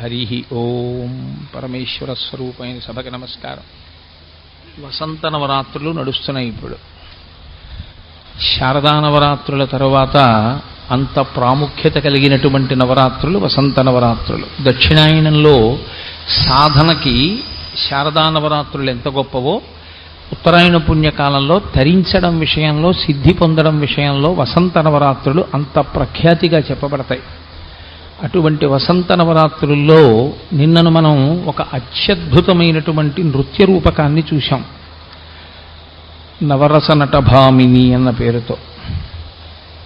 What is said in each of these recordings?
హరి ఓం. పరమేశ్వర స్వరూపమైన సభకి నమస్కారం. వసంత నవరాత్రులు నడుస్తున్నాయి. ఇప్పుడు శారదా నవరాత్రుల తర్వాత అంత ప్రాముఖ్యత కలిగినటువంటి నవరాత్రులు వసంత నవరాత్రులు. దక్షిణాయనంలో సాధనకి శారదా నవరాత్రులు ఎంత గొప్పవో, ఉత్తరాయణ పుణ్యకాలంలో తరించడం విషయంలో, సిద్ధి పొందడం విషయంలో వసంత నవరాత్రులు అంత ప్రఖ్యాతిగా చెప్పబడతాయి. అటువంటి వసంత నవరాత్రుల్లో నిన్నను మనం ఒక అత్యద్భుతమైనటువంటి నృత్య రూపకాన్ని చూశాం. నవరస నటభామిని అన్న పేరుతో.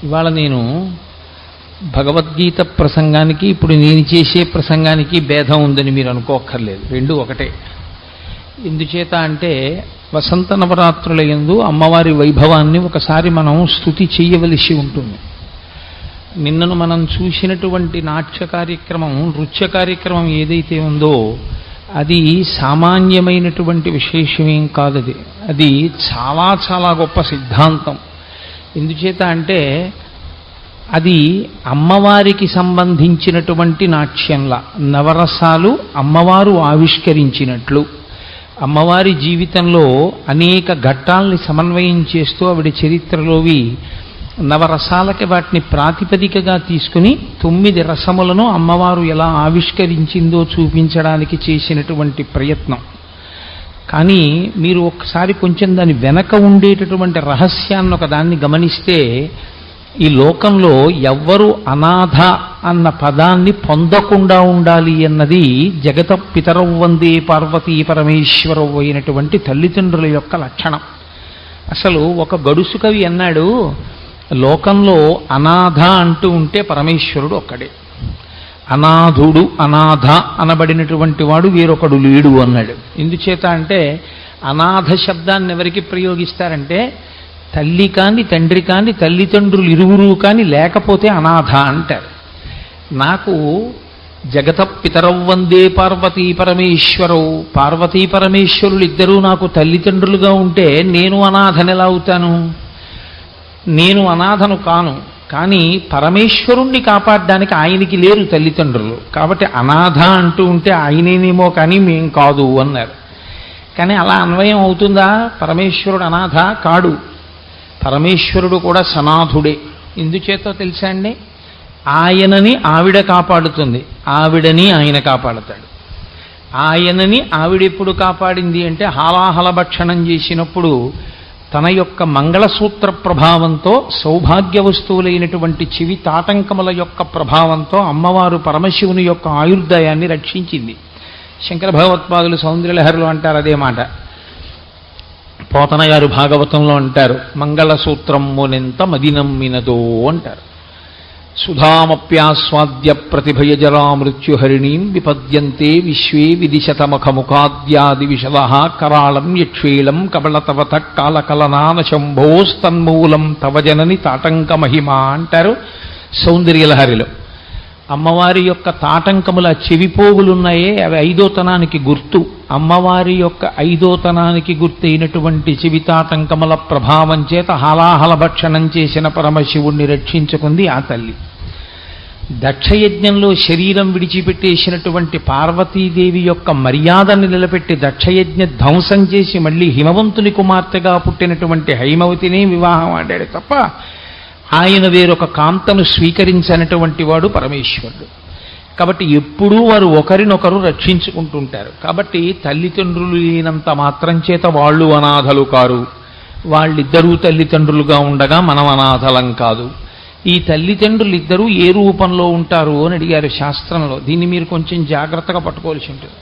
ఇవాళ నేను భగవద్గీత ప్రసంగానికి ఇప్పుడు నేను చేసే ప్రసంగానికి భేదం ఉందని మీరు అనుకోక్కర్లేదు, రెండు ఒకటే. ఎందుచేత అంటే వసంత నవరాత్రుల యందు అమ్మవారి వైభవాన్ని ఒకసారి మనం స్తుతి చేయవలసి ఉంటుంది. నిన్నను మనం చూసినటువంటి నాట్య కార్యక్రమం, నృత్య కార్యక్రమం ఏదైతే ఉందో అది సామాన్యమైనటువంటి విశేషమేం కాదు. అది చాలా చాలా గొప్ప సిద్ధాంతం. ఎందుచేత అంటే అది అమ్మవారికి సంబంధించినటువంటి నాట్యంలా, నవరసాలు అమ్మవారు ఆవిష్కరించినట్లు, అమ్మవారి జీవితంలో అనేక ఘట్టాల్ని సమన్వయం చేస్తూ ఆవిడ చరిత్రలోవి నవరసాలకి వాటిని ప్రాతిపదికగా తీసుకుని 9 రసములను అమ్మవారు ఎలా ఆవిష్కరించిందో చూపించడానికి చేసినటువంటి ప్రయత్నం. కానీ మీరు ఒకసారి కొంచెం దాని వెనక ఉండేటటువంటి రహస్యాన్ని ఒకదాన్ని గమనిస్తే, ఈ లోకంలో ఎవ్వరు అనాథ అన్న పదాన్ని పొందకుండా ఉండాలి అన్నది జగత పితరౌ వందే పార్వతీ పరమేశ్వరౌ అయినటువంటి తల్లిదండ్రుల యొక్క లక్షణం. అసలు ఒక గడుసు కవి అన్నాడు, లోకంలో అనాథ అంటూ ఉంటే పరమేశ్వరుడు ఒక్కడే, అనాథుడు అనాథ అనబడినటువంటి వాడు వేరొకడు లేడు అన్నాడు. ఎందుచేత అంటే అనాథ శబ్దాన్ని ఎవరికి ప్రయోగిస్తారంటే, తల్లి కాని తండ్రి కాని తల్లిదండ్రులు ఇరువురు కాని లేకపోతే అనాథ అంటారు. నాకు జగత పితరౌ వందే పార్వతీ పరమేశ్వరౌ, పార్వతీ పరమేశ్వరులు ఇద్దరూ నాకు తల్లిదండ్రులుగా ఉంటే నేను అనాథనెలా అవుతాను? నేను అనాథను కాను. కానీ పరమేశ్వరుణ్ణి కాపాడడానికి ఆయనకి లేరు తల్లిదండ్రులు, కాబట్టి అనాథ అంటూ ఉంటే ఆయనేనేమో కానీ మేం కాదు అన్నారు. కానీ అలా అన్వయం అవుతుందా? పరమేశ్వరుడు అనాథ కాడు, పరమేశ్వరుడు కూడా సనాథుడే. ఎందుచేతో తెలుసా అండి? ఆయనని ఆవిడ కాపాడుతుంది, ఆవిడని ఆయన కాపాడతాడు. ఆయనని ఆవిడెప్పుడు కాపాడింది అంటే, హాలాహల భక్షణం చేసినప్పుడు తన యొక్క మంగళసూత్ర ప్రభావంతో, సౌభాగ్య వస్తువులైనటువంటి చెవి తాటంకముల యొక్క ప్రభావంతో అమ్మవారు పరమశివుని యొక్క ఆయుర్దాయాన్ని రక్షించింది. శంకర భగవత్పాదులు సౌందర్యలహరిలో అంటారు అదే మాట. పోతన గారు భాగవతంలో అంటారు, మంగళసూత్రం మునెంత మదినమ్మినదో అంటారు. సుధామప్యాస్వాద్య ప్రతిభయజరా మృత్యుహరిణీం విపద్యంతే విశ్వే విదిశతమఖముఖాద్యాది విశదః కరాళం యక్షేళం కబళతవత కాలకలనాన శంభోస్తన్మూలం తవ జనని తాటంక మహిమ అంటారు సౌందర్యలహరిలో. అమ్మవారి యొక్క తాటంకముల చెవిపోగులున్నాయే అవి ఐదోతనానికి గుర్తు. అమ్మవారి యొక్క ఐదోతనానికి గుర్తైనటువంటి చెవితాటంకముల ప్రభావం చేత హాలాహల భక్షణం చేసిన పరమశివుణ్ణి రక్షించుకుంది ఆ తల్లి. దక్షయజ్ఞంలో శరీరం విడిచిపెట్టేసినటువంటి పార్వతీదేవి యొక్క మర్యాదను నిలబెట్టి దక్షయజ్ఞ ధ్వంసం చేసి మళ్ళీ హిమవంతుని కుమార్తెగా పుట్టినటువంటి హైమవతిని వివాహం ఆడాడు తప్ప ఆయన వేరొక కాంతను స్వీకరించినటువంటి వాడు పరమేశ్వరుడు. కాబట్టి ఎప్పుడూ వారు ఒకరినొకరు రక్షించుకుంటుంటారు. కాబట్టి తల్లిదండ్రులు లేనంత మాత్రం చేత వాళ్ళు అనాథలు కారు. వాళ్ళిద్దరూ తల్లిదండ్రులుగా ఉండగా మనం అనాథలం కాదు. ఈ తల్లిదండ్రులు ఇద్దరూ ఏ రూపంలో ఉంటారు అని అడిగారు శాస్త్రంలో. దీన్ని మీరు కొంచెం జాగ్రత్తగా పట్టుకోవాల్సి ఉంటుంది.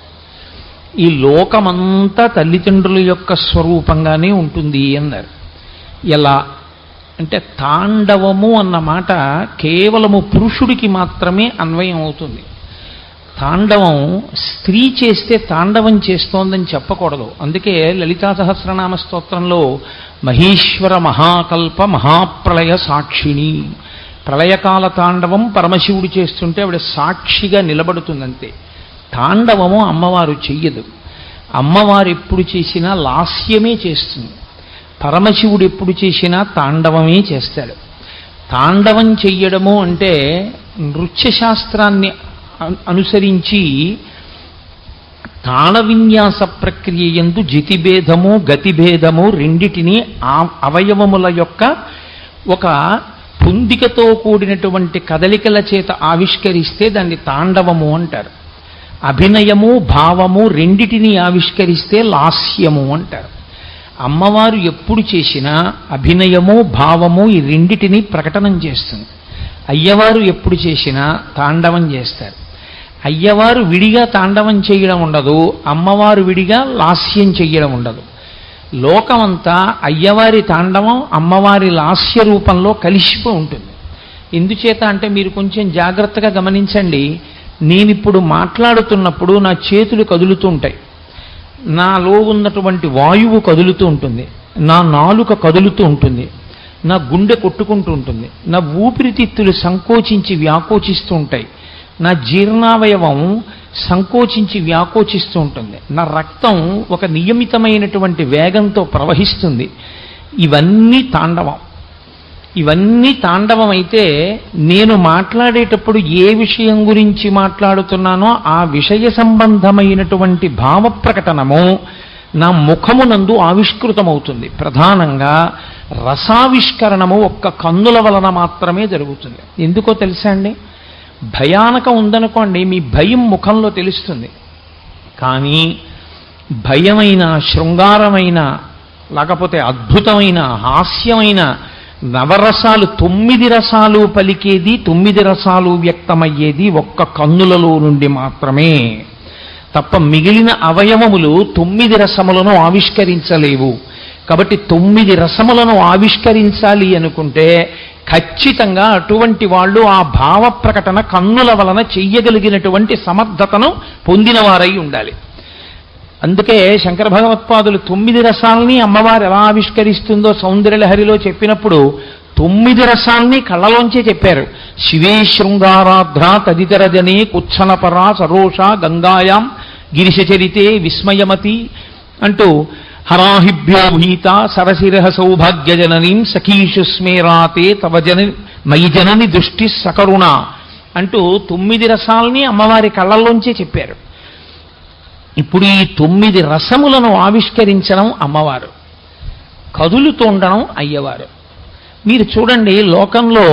ఈ లోకమంతా తల్లిదండ్రుల యొక్క స్వరూపంగానే ఉంటుంది అన్నారు. ఎలా అంటే, తాండవము అన్న మాట కేవలము పురుషుడికి మాత్రమే అన్వయం అవుతుంది. తాండవం స్త్రీ చేస్తే తాండవం చేస్తోందని చెప్పకూడదు. అందుకే లలితా సహస్రనామ స్తోత్రంలో మహేశ్వర మహాకల్ప మహాప్రళయ సాక్షిణి, ప్రళయకాల తాండవం పరమశివుడు చేస్తుంటే ఆవిడ సాక్షిగా నిలబడుతుందంతే. తాండవము అమ్మవారు చెయ్యదు. అమ్మవారు ఎప్పుడు చేసినా లాస్యమే చేస్తుంది. పరమశివుడు ఎప్పుడు చేసినా తాండవమే చేస్తాడు. తాండవం చెయ్యడము అంటే నృత్యశాస్త్రాన్ని అనుసరించి తాళ విన్యాస ప్రక్రియ యందు జితిభేదము గతిభేదము రెండిటిని అవయవముల యొక్క ఒక పొందికతో కూడినటువంటి కదలికల చేత ఆవిష్కరిస్తే దాన్ని తాండవము అంటారు. అభినయము భావము రెండిటిని ఆవిష్కరిస్తే లాస్యము అంటారు. అమ్మవారు ఎప్పుడు చేసినా అభినయము భావము ఈ రెండిటిని ప్రకటనం చేస్తుంది. అయ్యవారు ఎప్పుడు చేసినా తాండవం చేస్తారు. అయ్యవారు విడిగా తాండవం చేయడం ఉండదు, అమ్మవారు విడిగా లాస్యం చెయ్యడం ఉండదు. లోకమంతా అయ్యవారి తాండవం అమ్మవారి లాస్య రూపంలో కలిసిపో ఉంటుంది. ఎందుచేత అంటే మీరు కొంచెం జాగ్రత్తగా గమనించండి. నేనిప్పుడు మాట్లాడుతున్నప్పుడు నా చేతులు కదులుతూ ఉంటాయి, నాలో ఉన్నటువంటి వాయువు కదులుతూ ఉంటుంది, నా నాలుక కదులుతూ ఉంటుంది, నా గుండె కొట్టుకుంటూ ఉంటుంది, నా ఊపిరితిత్తులు సంకోచించి వ్యాకోచిస్తూ ఉంటాయి, నా జీర్ణావయవం సంకోచించి వ్యాకోచిస్తూ ఉంటుంది, నా రక్తం ఒక నియమితమైనటువంటి వేగంతో ప్రవహిస్తుంది. ఇవన్నీ తాండవం. ఇవన్నీ తాండవం అయితే నేను మాట్లాడేటప్పుడు ఏ విషయం గురించి మాట్లాడుతున్నానో ఆ విషయ సంబంధమైనటువంటి భావ ప్రకటనము నా ముఖమునందు ఆవిష్కృతమవుతుంది. ప్రధానంగా రసావిష్కరణము ఒక్క కన్నుల వలన మాత్రమే జరుగుతుంది. ఎందుకో తెలుసా అండి? భయానకం ఉందనుకోండి, మీ భయం ముఖంలో తెలుస్తుంది. కానీ భయమైన, శృంగారమైన, లేకపోతే అద్భుతమైన, హాస్యమైన నవరసాలు 9 రసాలు పలికేది, 9 రసాలు వ్యక్తమయ్యేది ఒక్క కన్నులలో నుండి మాత్రమే తప్ప మిగిలిన అవయవములు 9 రసములను ఆవిష్కరించలేవు. కాబట్టి 9 రసములను ఆవిష్కరించాలి అనుకుంటే ఖచ్చితంగా అటువంటి వాళ్ళు ఆ భావ ప్రకటన కన్నుల వలన చెయ్యగలిగినటువంటి సమర్థతను పొందినవారై ఉండాలి. అందుకే శంకర భగవత్పాదులు 9 రసాలని అమ్మవారు ఎలా ఆవిష్కరిస్తుందో సౌందర్యలహరిలో చెప్పినప్పుడు 9 రసాల్ని కళ్ళలోంచే చెప్పారు. శివే శృంగారాధ్ర తదితర జనే కుత్సనపరా సరోష గంగాయాం గిరిశచరితే విస్మయమతి అంటూ హరాహిభ్యో భీత సరసిరహ సౌభాగ్యజననీం సఖీషు స్మేరాతే తవ మయి జనని దృష్టి సకరుణ అంటూ 9 రసాల్ని అమ్మవారి కళ్ళల్లోంచే చెప్పారు. ఇప్పుడు ఈ 9 రసములను ఆవిష్కరించడం అమ్మవారు, కదులుతూ ఉండడం అయ్యవారు. మీరు చూడండి, లోకంలో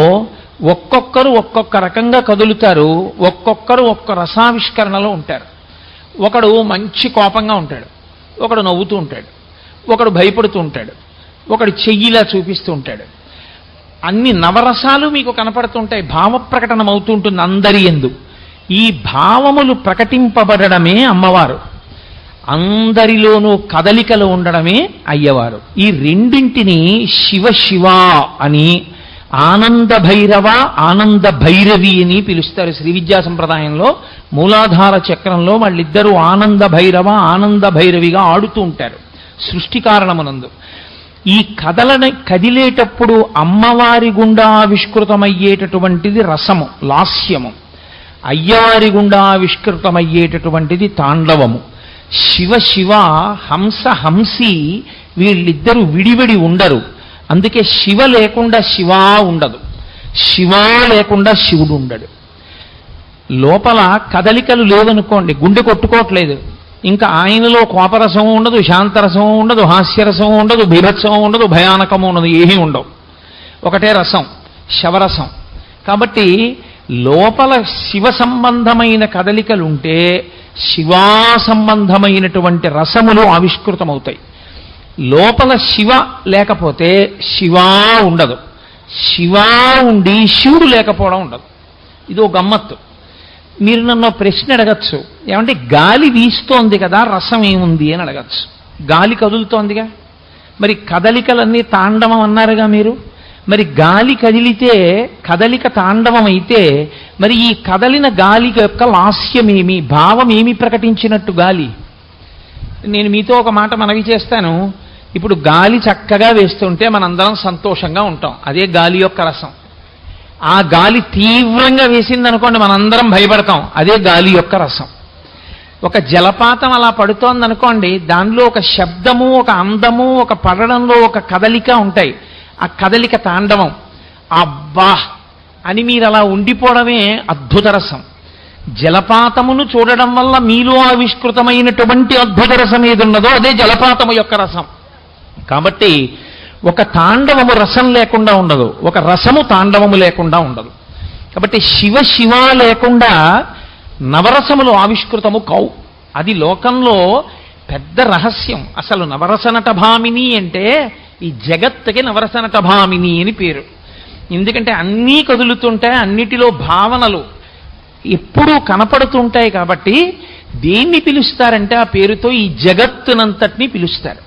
ఒక్కొక్కరు ఒక్కొక్క రకంగా కదులుతారు, ఒక్కొక్కరు ఒక్క రసావిష్కరణలో ఉంటారు. ఒకడు మంచి కోపంగా ఉంటాడు, ఒకడు నవ్వుతూ ఉంటాడు, ఒకడు భయపడుతూ ఉంటాడు, ఒకడు చెయ్యిలా చూపిస్తూ ఉంటాడు. అన్ని నవరసాలు మీకు కనపడుతుంటాయి, భావ ప్రకటన అవుతూ ఉంటుంది అందరి యందు. ఈ భావములు ప్రకటింపబడమే అమ్మవారు, అందరిలోనూ కదలికలు ఉండడమే అయ్యవారు. ఈ రెండింటిని శివ శివ అని, ఆనంద భైరవ ఆనంద భైరవి అని పిలుస్తారు. శ్రీ విద్యా సంప్రదాయంలో మూలాధార చక్రంలో వాళ్ళిద్దరూ ఆనంద భైరవ ఆనంద భైరవిగా ఆడుతూ ఉంటారు సృష్టి కారణమునందు. ఈ కదిలేటప్పుడు అమ్మవారి గుండా ఆవిష్కృతమయ్యేటటువంటిది రసము, లాస్యము. అయ్యవారి గుండా ఆవిష్కృతమయ్యేటటువంటిది తాండవము. శివ శివ హంస హంసి వీళ్ళిద్దరూ విడివిడి ఉండరు. అందుకే శివ లేకుండా శివ ఉండదు, శివ లేకుండా శివుడు ఉండడు. లోపల కదలికలు లేవనుకోండి, గుండె కొట్టుకోవట్లేదు, ఇంకా ఆయనలో కోపరసము ఉండదు, శాంతరసము ఉండదు, హాస్యరసము ఉండదు, బీభత్సము ఉండదు, భయానకము ఉండదు, ఏమీ ఉండవు. ఒకటే రసం, శవరసం. కాబట్టి లోపల శివ సంబంధమైన కదలికలుంటే శివా సంబంధమైనటువంటి రసములు ఆవిష్కృతమవుతాయి. లోపల శివ లేకపోతే శివా ఉండదు, శివా ఉండి శివుడు లేకపోవడం ఉండదు. ఇదో గమ్మత్తు. మీరు నన్ను ప్రశ్న అడగచ్చు, ఏమంటే గాలి వీస్తోంది కదా, రసం ఏముంది అని అడగచ్చు. గాలి కదులుతోందిగా, మరి కదలికలన్నీ తాండవం అన్నారుగా మీరు. మరి గాలి కదిలితే కదలిక తాండవం అయితే మరి ఈ కదలిన గాలి యొక్క లాస్యమేమి, భావమేమి ప్రకటించినట్టు గాలి? నేను మీతో ఒక మాట మనవి చేస్తాను. ఇప్పుడు గాలి చక్కగా వేస్తుంటే మనందరం సంతోషంగా ఉంటాం, అదే గాలి యొక్క రసం. ఆ గాలి తీవ్రంగా వేసిందనుకోండి మనందరం భయపడతాం, అదే గాలి యొక్క రసం. ఒక జలపాతం అలా పడుతోందనుకోండి, దానిలో ఒక శబ్దము, ఒక అందము, ఒక పడడంలో ఒక కదలిక ఉంటాయి. ఆ కదలిక తాండవం. అబ్బా అని మీరు అలా ఉండిపోవడమే అద్భుత రసం. జలపాతమును చూడడం వల్ల మీలో ఆవిష్కృతమైనటువంటి అద్భుత రసం ఏదున్నదో అదే జలపాతము యొక్క రసం. కాబట్టి ఒక తాండవము రసం లేకుండా ఉండదు, ఒక రసము తాండవము లేకుండా ఉండదు. కాబట్టి శివ లేకుండా నవరసములు ఆవిష్కృతము కావు. అది లోకంలో పెద్ద రహస్యం. అసలు నవరసనటభామిని అంటే ఈ జగత్తుకి నవరసనటభామిని అని పేరు. ఎందుకంటే అన్నీ కదులుతుంటాయి, అన్నిటిలో భావనలు ఎప్పుడూ కనపడుతుంటాయి. కాబట్టి దేన్ని పిలుస్తారంటే ఆ పేరుతో ఈ జగత్తునంతటినీ పిలుస్తారు.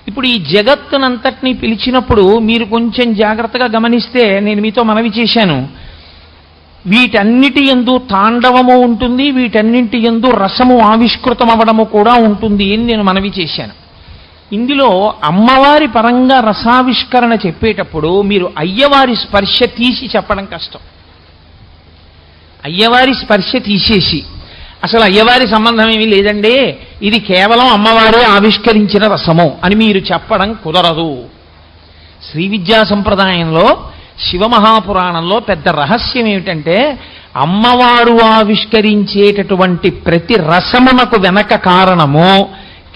ఇప్పుడు ఈ జగత్తునంతటినీ పిలిచినప్పుడు మీరు కొంచెం జాగ్రత్తగా గమనిస్తే, నేను మీతో మనవి చేశాను, వీటన్నిటి యందు తాండవము ఉంటుంది, వీటన్నింటి యందు రసము ఆవిష్కృతం అవ్వడము కూడా ఉంటుంది అని నేను మనవి చేశాను. ఇందులో అమ్మవారి పరంగా రసావిష్కరణ చెప్పేటప్పుడు మీరు అయ్యవారి స్పర్శ తీసి చెప్పడం కష్టం. అయ్యవారి స్పర్శ తీసేసి అసలు అయ్యవారి సంబంధం ఏమీ లేదండి, ఇది కేవలం అమ్మవారే ఆవిష్కరించిన రసము అని మీరు చెప్పడం కుదరదు. శ్రీ విద్యా సంప్రదాయంలో శివమహాపురాణంలో పెద్ద రహస్యం ఏమిటంటే, అమ్మవారు ఆవిష్కరించేటటువంటి ప్రతి రసమునకు వెనక కారణము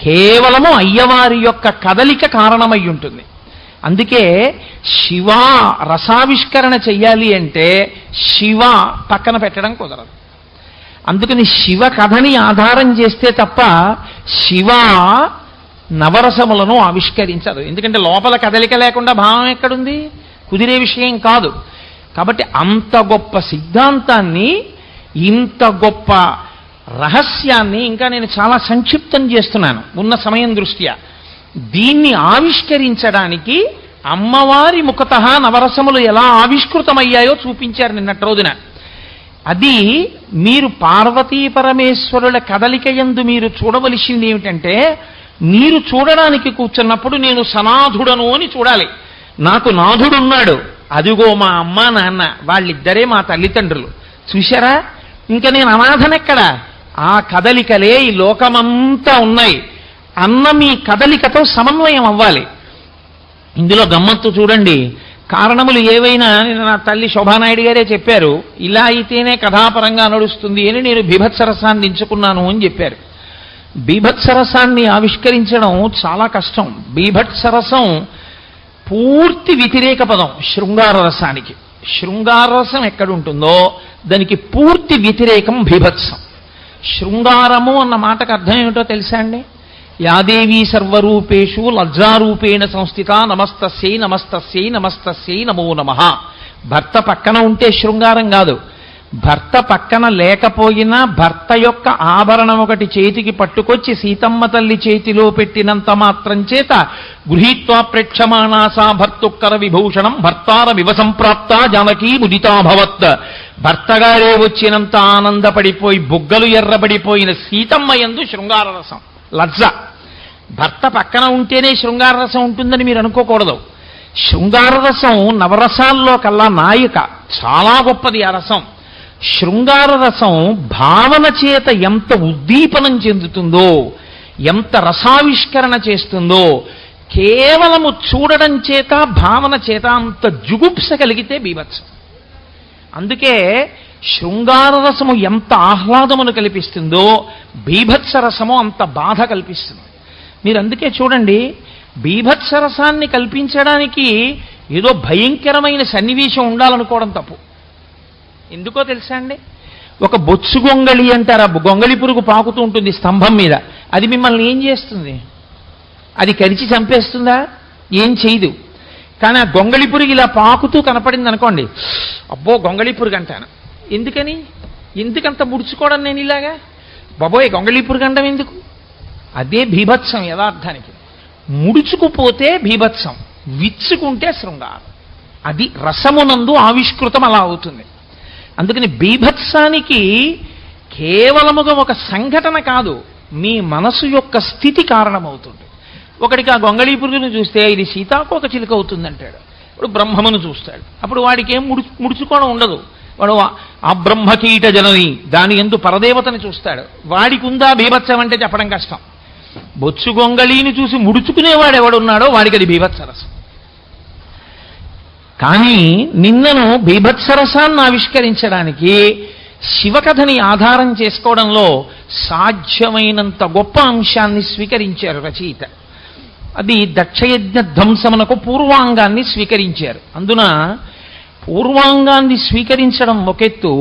కేవలము అయ్యవారి యొక్క కదలిక కారణమై ఉంటుంది. అందుకే శివ రసావిష్కరణ చెయ్యాలి అంటే శివ పక్కన పెట్టడం కుదరదు. అందుకని శివ కథని ఆధారం చేస్తే తప్ప శివ నవరసములను ఆవిష్కరించదు. ఎందుకంటే లోపల కదలిక లేకుండా భావం ఎక్కడుంది, కుదిరే విషయం కాదు. కాబట్టి అంత గొప్ప సిద్ధాంతాన్ని, ఇంత గొప్ప రహస్యాన్ని ఇంకా నేను చాలా సంక్షిప్తం చేస్తున్నాను ఉన్న సమయం దృష్ట్యా. దీన్ని ఆవిష్కరించడానికి అమ్మవారి ముఖతః నవరసములు ఎలా ఆవిష్కృతమయ్యాయో చూపించారు నిన్నటి రోజున. అది మీరు పార్వతీ పరమేశ్వరుల కదలిక యందు మీరు చూడవలసింది ఏమిటంటే, మీరు చూడడానికి కూర్చున్నప్పుడు నేను సనాథుడను అని చూడాలి. నాకు నాథుడున్నాడు, అదిగో మా అమ్మ నాన్న, వాళ్ళిద్దరే మా తల్లిదండ్రులు, చూశారా, ఇంకా నేను అనాథనెక్కడ, ఆ కదలికలే ఈ లోకమంతా ఉన్నాయి అన్న మీ కదలికతో సమన్వయం అవ్వాలి. ఇందులో గమ్మత్తు చూడండి, కారణములు ఏవైనా నా తల్లి శోభానాయుడు గారే చెప్పారు, ఇలా అయితేనే కథాపరంగా నడుస్తుంది అని నేను బీభత్సరసాన్ని ఎంచుకున్నాను అని చెప్పారు. బీభత్సరసాన్ని ఆవిష్కరించడం చాలా కష్టం. బీభత్సరసం పూర్తి వ్యతిరేక పదం శృంగార రసానికి. శృంగార రసం ఎక్కడుంటుందో దానికి పూర్తి వ్యతిరేకం బీభత్సం. శృంగారము అన్న మాటకు అర్థం ఏమిటో తెలుసా అండి? యాదేవీ సర్వరూపేషు లజ్జారూపేణ సంస్థిత నమస్తస్యై నమస్తస్యై నమస్తస్యై నమో నమః. భర్త పక్కన ఉంటే శృంగారం కాదు, భర్త పక్కన లేకపోయినా భర్త యొక్క ఆభరణం ఒకటి చేతికి పట్టుకొచ్చి సీతమ్మ తల్లి చేతిలో పెట్టినంత మాత్రం చేత గృహీత్వా ప్రేక్షమాణాసా భర్తుక్కర విభూషణం భర్తార వివసంప్రాప్త జానకీ ముదితాభవత్. భర్తగారే వచ్చినంత ఆనందపడిపోయి బుగ్గలు ఎర్రబడిపోయిన సీతమ్మ యందు శృంగార రసం, లజ్జ. భర్త పక్కన ఉంటేనే శృంగార రసం ఉంటుందని మీరు అనుకోకూడదు. శృంగార రసం నవరసాల్లో కల్లా నాయిక, చాలా గొప్పది ఆ రసం. శృంగార రసం భావన చేత ఎంత ఉద్దీపనం చెందుతుందో, ఎంత రసావిష్కరణ చేస్తుందో, కేవలము చూడడం చేత భావన చేత అంత జుగుప్స కలిగితే బీభత్సం. అందుకే శృంగార రసము ఎంత ఆహ్లాదమును కల్పిస్తుందో బీభత్స రసము అంత బాధ కల్పిస్తుంది. మీరు అందుకే చూడండి, బీభత్సరసాన్ని కల్పించడానికి ఏదో భయంకరమైన సన్నివేశం ఉండాలనుకోవడం తప్పు. ఎందుకో తెలుసా అండి? ఒక బొత్సు గొంగళి అంటారు, ఆ గొంగళి పురుగు పాకుతూ ఉంటుంది స్తంభం మీద. అది మిమ్మల్ని ఏం చేస్తుంది? అది కరిచి చంపేస్తుందా? ఏం చేయదు. కానీ ఆ గొంగళి పురుగు ఇలా పాకుతూ కనపడింది అనుకోండి, అబ్బో గొంగళి పురుగు అంటాను. ఎందుకని? ఎందుకంత ముడుచుకోవడం నేను ఇలాగా? బాబోయ్ గొంగళి పురుగు అండం ఎందుకు? అదే బీభత్సం యథార్థానికి. ముడుచుకుపోతే బీభత్సం, విచ్చుకుంటే శృంగారం. అది రసమునందు ఆవిష్కృతం అలా అవుతుంది. అందుకని బీభత్సానికి కేవలముగా ఒక సంఘటన కాదు, మీ మనసు యొక్క స్థితి కారణమవుతుంది. ఒకడికి ఆ గొంగళీ పురుగును చూస్తే ఇది సీతాకోక చిలుక అవుతుందంటాడు. ఇప్పుడు బ్రహ్మమును చూస్తాడు, అప్పుడు వాడికి ఏం ముడుచుకోవడం ఉండదు. వాడు ఆ బ్రహ్మకీట జనని దాని యందు పరదేవతని చూస్తాడు. వాడికి ఉందా బీభత్సం అంటే చెప్పడం కష్టం. బొత్సు గొంగళీని చూసి ముడుచుకునేవాడు ఎవడున్నాడో వాడికి అది బీభత్సరసం. కానీ నిన్నను బీభత్సరసాన్ని ఆవిష్కరించడానికి శివకథని ఆధారం చేసుకోవడంలో సాధ్యమైనంత గొప్ప అంశాన్ని స్వీకరించారు రచయిత. అది దక్షయజ్ఞ ధ్వంసమునకు పూర్వాంగాన్ని స్వీకరించారు. అందున పూర్వాంగాన్ని స్వీకరించడం ఒకెత్తు,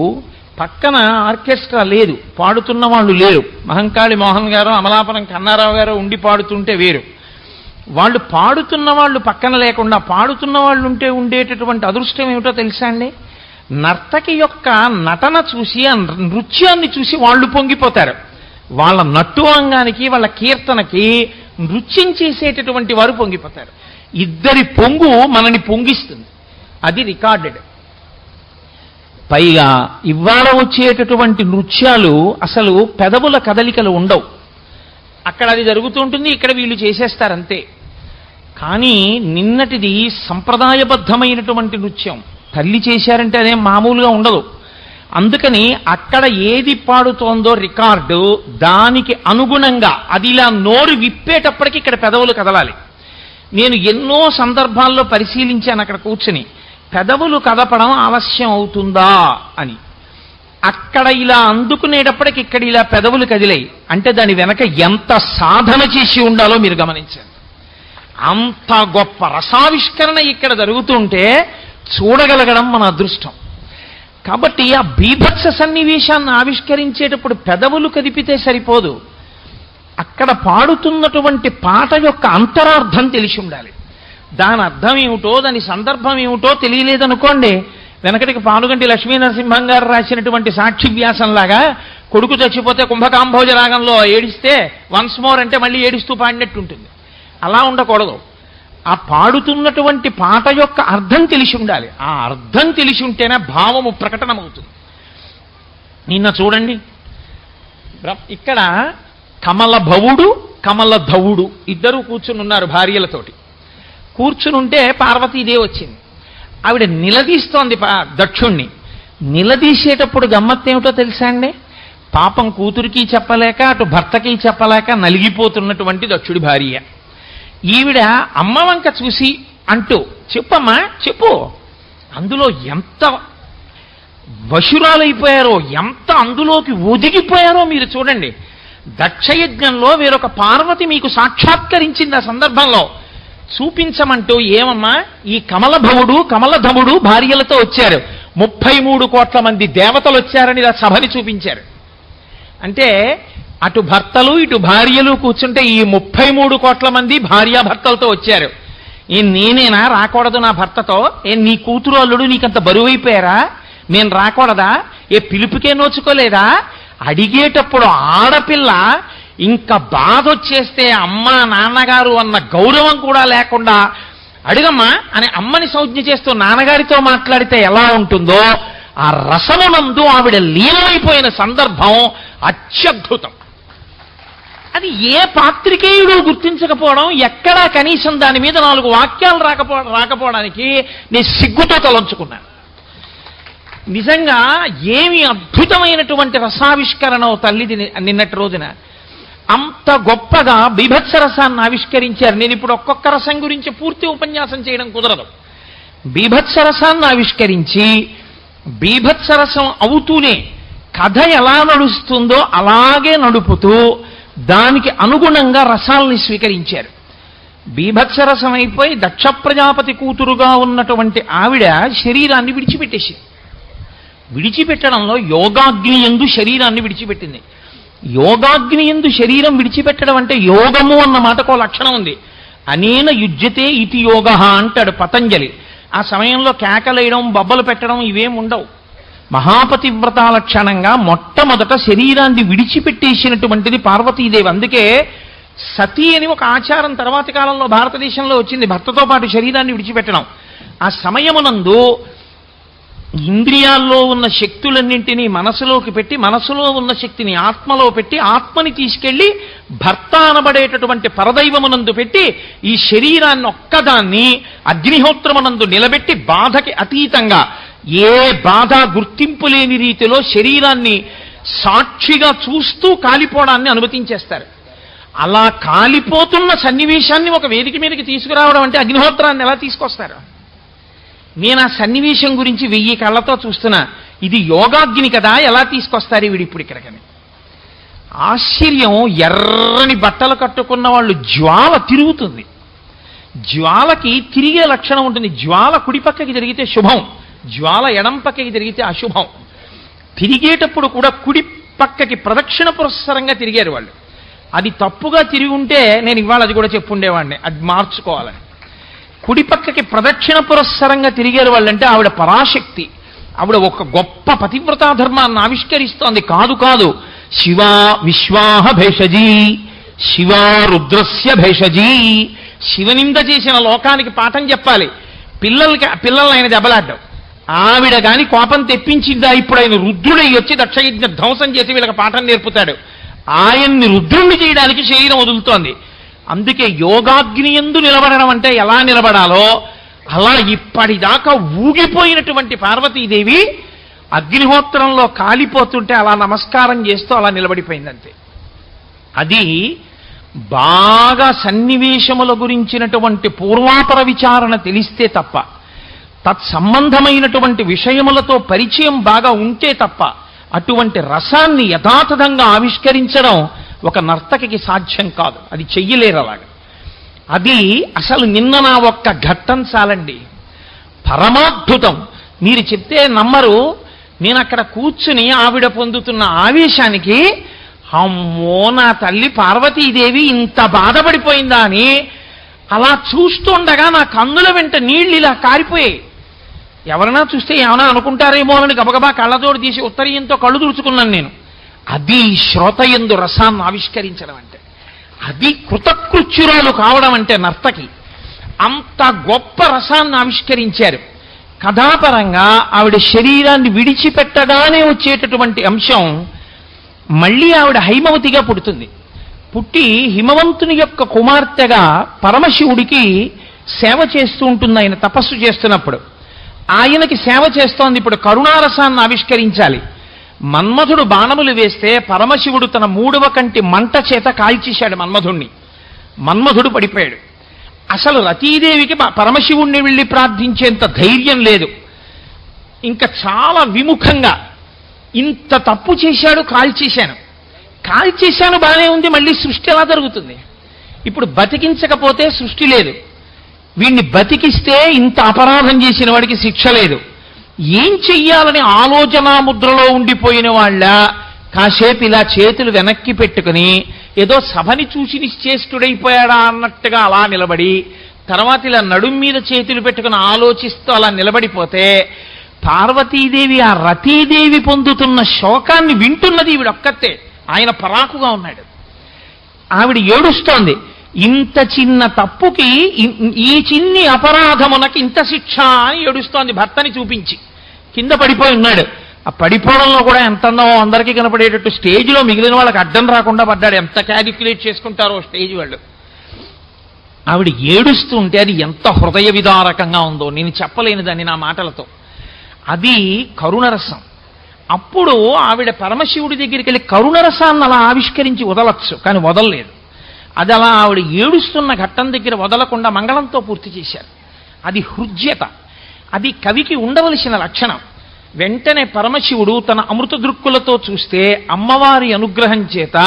పక్కన ఆర్కెస్ట్రా లేదు, పాడుతున్న వాళ్ళు లేరు, మహంకాళి మోహన్ గారు అమలాపురం కన్నారావు గారు ఉండి పాడుతుంటే వేరు. వాళ్ళు పాడుతున్న వాళ్ళు పక్కన లేకుండా పాడుతున్న వాళ్ళు ఉంటే ఉండేటటువంటి అదృష్టం ఏమిటో తెలుసా అండి? నర్తకి యొక్క నటన చూసి, ఆ నృత్యాన్ని చూసి వాళ్ళు పొంగిపోతారు. వాళ్ళ నట్టు అంగానికి, వాళ్ళ కీర్తనకి నృత్యం చేసేటటువంటి వారు పొంగిపోతారు. ఇద్దరి పొంగు మనని పొంగిస్తుంది. అది రికార్డెడ్. పైగా ఇవాళ వచ్చేటటువంటి నృత్యాలు అసలు పెదవుల కదలికలు ఉండవు. అక్కడ అది జరుగుతూ ఉంటుంది, ఇక్కడ వీళ్ళు చేసేస్తారంతే. కానీ నిన్నటిది సంప్రదాయబద్ధమైనటువంటి నృత్యం. తల్లి చేశారంటే అదేం మామూలుగా ఉండదు. అందుకని అక్కడ ఏది పాడుతోందో రికార్డు, దానికి అనుగుణంగా అది ఇలా నోరు విప్పేటప్పటికి ఇక్కడ పెదవులు కదలాలి. నేను ఎన్నో సందర్భాల్లో పరిశీలించాను అక్కడ కూర్చుని, పెదవులు కదపడం ఆలస్యం అవుతుందా అని. అక్కడ ఇలా అందుకునేటప్పటికి ఇక్కడ ఇలా పెదవులు కదిలాయి అంటే దాని వెనక ఎంత సాధన చేసి ఉండాలో మీరు గమనించండి. అంత గొప్ప రసావిష్కరణ ఇక్కడ జరుగుతుంటే చూడగలగడం మన అదృష్టం. కాబట్టి ఆ బీభత్స సన్నివేశాన్ని ఆవిష్కరించేటప్పుడు పెదవులు కదిపితే సరిపోదు, అక్కడ పాడుతున్నటువంటి పాట యొక్క అంతరార్థం తెలిసి ఉండాలి. దాని అర్థం ఏమిటో, దాని సందర్భం ఏమిటో తెలియలేదనుకోండి, వెనకటికి పానుగంటి లక్ష్మీనరసింహం గారు రాసినటువంటి సాక్షి వ్యాసంలాగా కొడుకు చచ్చిపోతే కుంభకాంభోజ రాగంలో ఏడిస్తే వన్స్ మోర్ అంటే మళ్ళీ ఏడుస్తూ పాడినట్టు ఉంటుంది. అలా ఉండకూడదు. ఆ పాడుతున్నటువంటి పాట యొక్క అర్థం తెలిసి ఉండాలి. ఆ అర్థం తెలిసి ఉంటేనే భావము ప్రకటనమవుతుంది. నిన్న చూడండి, ఇక్కడ కమల భవుడు కమల ధవుడు ఇద్దరూ కూర్చుని ఉన్నారు భార్యలతోటి. కూర్చునుంటే పార్వతీదేవి వచ్చింది. ఆవిడ నిలదీస్తోంది దక్షుణ్ణి. నిలదీసేటప్పుడు గమ్మత్తేమిటో తెలుసా అండి? పాపం కూతురికి చెప్పలేక అటు భర్తకి చెప్పలేక నలిగిపోతున్నటువంటి దక్షుడి భార్య. ఈవిడ అమ్మ వంక చూసి అంటూ, చెప్పమ్మా చెప్పు, అందులో ఎంత వశురాలైపోయారో, ఎంత అందులోకి ఒదిగిపోయారో మీరు చూడండి. దక్షయజ్ఞంలో వేరొక పార్వతి మీకు సాక్షాత్కరించింది. ఆ సందర్భంలో చూపించమంటూ, ఏమమ్మా ఈ కమలభవుడు కమలధముడు భార్యలతో వచ్చారు, 33 కోట్ల మంది దేవతలు వచ్చారని ఇలా సభని చూపించారు. అంటే అటు భర్తలు ఇటు భార్యలు కూర్చుంటే ఈ 33 కోట్ల మంది భార్యాభర్తలతో వచ్చారు. నేనేనా రాకూడదు నా భర్తతో? నీ కూతురు అల్లుడు నీకంత బరువైపోయారా? నేను రాకూడదా? పిలుపుకే నోచుకోలేదా? అడిగేటప్పుడు ఆడపిల్ల ఇంకా బాధ వచ్చేస్తే అమ్మ నాన్నగారు అన్న గౌరవం కూడా లేకుండా అడిగమ్మా అని అమ్మని సంజ్ఞ చేస్తూ నాన్నగారితో మాట్లాడితే ఎలా ఉంటుందో ఆ రసమునందు ఆవిడ లీనమైపోయిన సందర్భం అత్యద్భుతం. అది ఏ పాత్రికేయుడు గుర్తించకపోవడం, ఎక్కడా కనీసం దాని మీద 4 వాక్యాలు రాకపోవడానికి నేను సిగ్గుతో తలంచుకున్నాను. నిజంగా ఏమి అద్భుతమైనటువంటి రసావిష్కరణ తల్లిది నిన్నటి రోజున. అంత గొప్పగా బీభత్స రసాన్ని ఆవిష్కరించారు. నేను ఇప్పుడు ఒక్కొక్క రసం గురించి పూర్తి ఉపన్యాసం చేయడం కుదరదు. బీభత్స రసాన్ని ఆవిష్కరించి బీభత్స రసం అవుతూనే కథ ఎలా నడుస్తుందో అలాగే నడుపుతూ దానికి అనుగుణంగా రసాల్ని స్వీకరించారు. బీభత్సరసం అయిపోయి దక్ష ప్రజాపతి కూతురుగా ఉన్నటువంటి ఆవిడ శరీరాన్ని విడిచిపెట్టేసింది. విడిచిపెట్టడంలో యోగాగ్ని యందు శరీరాన్ని విడిచిపెట్టింది. యోగాగ్ని యందు శరీరం విడిచిపెట్టడం అంటే యోగము అన్న మాటకో లక్షణం ఉంది. అనేన యుజ్యతే ఇతి యోగ అంటాడు పతంజలి. ఆ సమయంలో కేకలేయడం బొబ్బలు పెట్టడం ఇవేం ఉండవు. మహాపతివ్రత లక్షణంగా మొట్టమొదట శరీరాన్ని విడిచిపెట్టేసినటువంటిది పార్వతీదేవి. అందుకే సతీ అని ఒక ఆచారం తర్వాతి కాలంలో భారతదేశంలో వచ్చింది, భర్తతో పాటు శరీరాన్ని విడిచిపెట్టడం. ఆ సమయమునందు ఇంద్రియాల్లో ఉన్న శక్తులన్నింటినీ మనసులోకి పెట్టి, మనసులో ఉన్న శక్తిని ఆత్మలో పెట్టి, ఆత్మని తీసుకెళ్లి భర్త అనబడేటటువంటి పరదైవమునందు పెట్టి ఈ శరీరాన్ని ఒక్కదాన్ని అగ్నిహోత్రమునందు నిలబెట్టి బాధకి అతీతంగా ఏ బాధ గుర్తింపు లేని రీతిలో శరీరాన్ని సాక్షిగా చూస్తూ కాలిపోవడాన్ని అనుమతించేస్తారు. అలా కాలిపోతున్న సన్నివేశాన్ని ఒక వేదిక మీదకి తీసుకురావడం అంటే అగ్నిహోత్రాన్ని ఎలా తీసుకొస్తారు? నేను ఆ సన్నివేశం గురించి 1000 కళ్ళతో చూస్తున్నా. ఇది యోగాగ్ని కదా, ఎలా తీసుకొస్తారు వీడిప్పుడు ఇక్కడికని. ఆశ్చర్యం, ఎర్రని బట్టలు కట్టుకున్న వాళ్ళు జ్వాల తిరుగుతుంది. జ్వాలకి తిరిగే లక్షణం ఉంటుంది. జ్వాల కుడి పక్కకి తిరిగితే శుభం, జ్వాల ఎడం పక్కకి తిరిగితే అశుభం. తిరిగేటప్పుడు కూడా కుడి పక్కకి ప్రదక్షిణ పురస్సరంగా తిరిగారు వాళ్ళు. అది తప్పుగా తిరిగి ఉంటే నేను ఇవాళ అది కూడా చెప్పుండేవాడిని, అది మార్చుకోవాలని. కుడి పక్కకి ప్రదక్షిణ పురస్సరంగా తిరిగారు వాళ్ళంటే ఆవిడ పరాశక్తి, ఆవిడ ఒక గొప్ప పతివ్రతా ధర్మాన్ని ఆవిష్కరిస్తోంది. కాదు కాదు, శివా విశ్వాహ భేషజీ, శివా రుద్రస్య భేషజీ. శివనింద చేసిన లోకానికి పాఠం చెప్పాలి. పిల్లల్ని ఆయన దెబ్బలాడ్డాం. ఆవిడ గాని కోపం తెప్పించిందా, ఇప్పుడు ఆయన రుద్రుడై వచ్చి దక్షయజ్ఞ ధ్వంసం చేసి వీళ్ళకి పాఠం నేర్పుతాడు. ఆయన్ని రుద్రుణ్ణి చేయడానికి శరీరం వదులుతోంది. అందుకే యోగాగ్ని యందు నిలబడడం అంటే ఎలా నిలబడాలో అలా ఇప్పటిదాకా ఊగిపోయినటువంటి పార్వతీదేవి అగ్నిహోత్రంలో కాలిపోతుంటే అలా నమస్కారం చేస్తూ అలా నిలబడిపోయిందంతే. అది బాగా సన్నివేశముల గురించినటువంటి పూర్వాపర విచారణ తెలిస్తే తప్ప, తత్సంబంధమైనటువంటి విషయములతో పరిచయం బాగా ఉంటే తప్ప అటువంటి రసాన్ని యథాతథంగా ఆవిష్కరించడం ఒక నర్తకికి సాధ్యం కాదు. అది చెయ్యలేరు అలాగా. అది అసలు నిన్న నా ఒక్క ఘట్టం చాలండి, పరమాద్భుతం. మీరు చెప్తే నమ్మరు. నేను అక్కడ కూర్చుని ఆవిడ పొందుతున్న ఆవేశానికి, అమ్మో నా తల్లి పార్వతీదేవి ఇంత బాధపడిపోయిందా అని అలా చూస్తుండగా నా కన్నుల వెంట నీళ్ళు ఇలా కారిపోయాయి. ఎవరైనా చూస్తే ఏమైనా అనుకుంటారేమో అని గబగబా కళ్ళతోడు తీసి ఉత్తరీయంతో కళ్ళు తుడుచుకున్నాను నేను. అది శ్రోతయందు రసాన్ని ఆవిష్కరించడం అంటే, అది కృతకృత్యురాలు కావడం అంటే నర్తకి. అంత గొప్ప రసాన్ని ఆవిష్కరించారు. కథాపరంగా ఆవిడ శరీరాన్ని విడిచిపెట్టగానే వచ్చేటటువంటి అంశం, మళ్ళీ ఆవిడ హైమవతిగా పుడుతుంది. పుట్టి హిమవంతుని యొక్క కుమార్తెగా పరమశివుడికి సేవ చేస్తూ ఉంటుంది. ఆయన తపస్సు చేస్తున్నప్పుడు ఆయనకి సేవ చేస్తోంది. ఇప్పుడు కరుణారసాన్ని ఆవిష్కరించాలి. మన్మధుడు బాణములు వేస్తే పరమశివుడు తన 3వ కంటి మంట చేత కాల్చేశాడు మన్మధుణ్ణి. మన్మధుడు పడిపోయాడు. అసలు రతీదేవికి పరమశివుణ్ణి వెళ్ళి ప్రార్థించేంత ధైర్యం లేదు. ఇంకా చాలా విముఖంగా, ఇంత తప్పు చేశాడు, కాల్చేశాను బానే ఉంది, మళ్ళీ సృష్టి ఎలా జరుగుతుంది? ఇప్పుడు బతికించకపోతే సృష్టి లేదు, వీణ్ణి బతికిస్తే ఇంత అపరాధం చేసిన వాడికి శిక్ష లేదు. ఏం చెయ్యాలని ఆలోచనా ముద్రలో ఉండిపోయిన వాళ్ళ కాసేపు ఇలా చేతులు వెనక్కి పెట్టుకుని ఏదో సభని చూసి నిశ్చేష్టుడైపోయాడా అన్నట్టుగా అలా నిలబడి, తర్వాత ఇలా నడుం మీద చేతులు పెట్టుకుని ఆలోచిస్తూ అలా నిలబడిపోతే, పార్వతీదేవి ఆ రతీదేవి పొందుతున్న శోకాన్ని వింటున్నది ఈవిడొక్కతే. ఆయన పరాకుగా ఉన్నాడు. ఆవిడ ఏడుస్తోంది. ఇంత చిన్న తప్పుకి, ఈ చిన్ని అపరాధమునకి ఇంత శిక్ష అని ఏడుస్తోంది భర్తని చూపించి. కింద పడిపోయి ఉన్నాడు. ఆ పడిపోవడంలో కూడా ఎంత అందో అందరికీ కనపడేటట్టు స్టేజ్లో మిగిలిన వాళ్ళకి అడ్డం రాకుండా పడ్డాడు. ఎంత క్యాలిక్యులేట్ చేసుకుంటారో స్టేజ్ వాళ్ళు. ఆవిడ ఏడుస్తూ ఉంటే అది ఎంత హృదయ విదారకంగా ఉందో నేను చెప్పలేని దాన్ని నా మాటలతో. అది కరుణరసం. అప్పుడు ఆవిడ పరమశివుడి దగ్గరికి వెళ్ళి కరుణరసాన్ని అలా ఆవిష్కరించి వదలచ్చు, కానీ వదలలేదు. అది అలా ఆవిడ ఏడుస్తున్న ఘట్టం దగ్గర వదలకుండా మంగళంతో పూర్తి చేశారు. అది హృద్యత, అది కవికి ఉండవలసిన లక్షణం. వెంటనే పరమశివుడు తన అమృత దృక్కులతో చూస్తే అమ్మవారి అనుగ్రహం చేత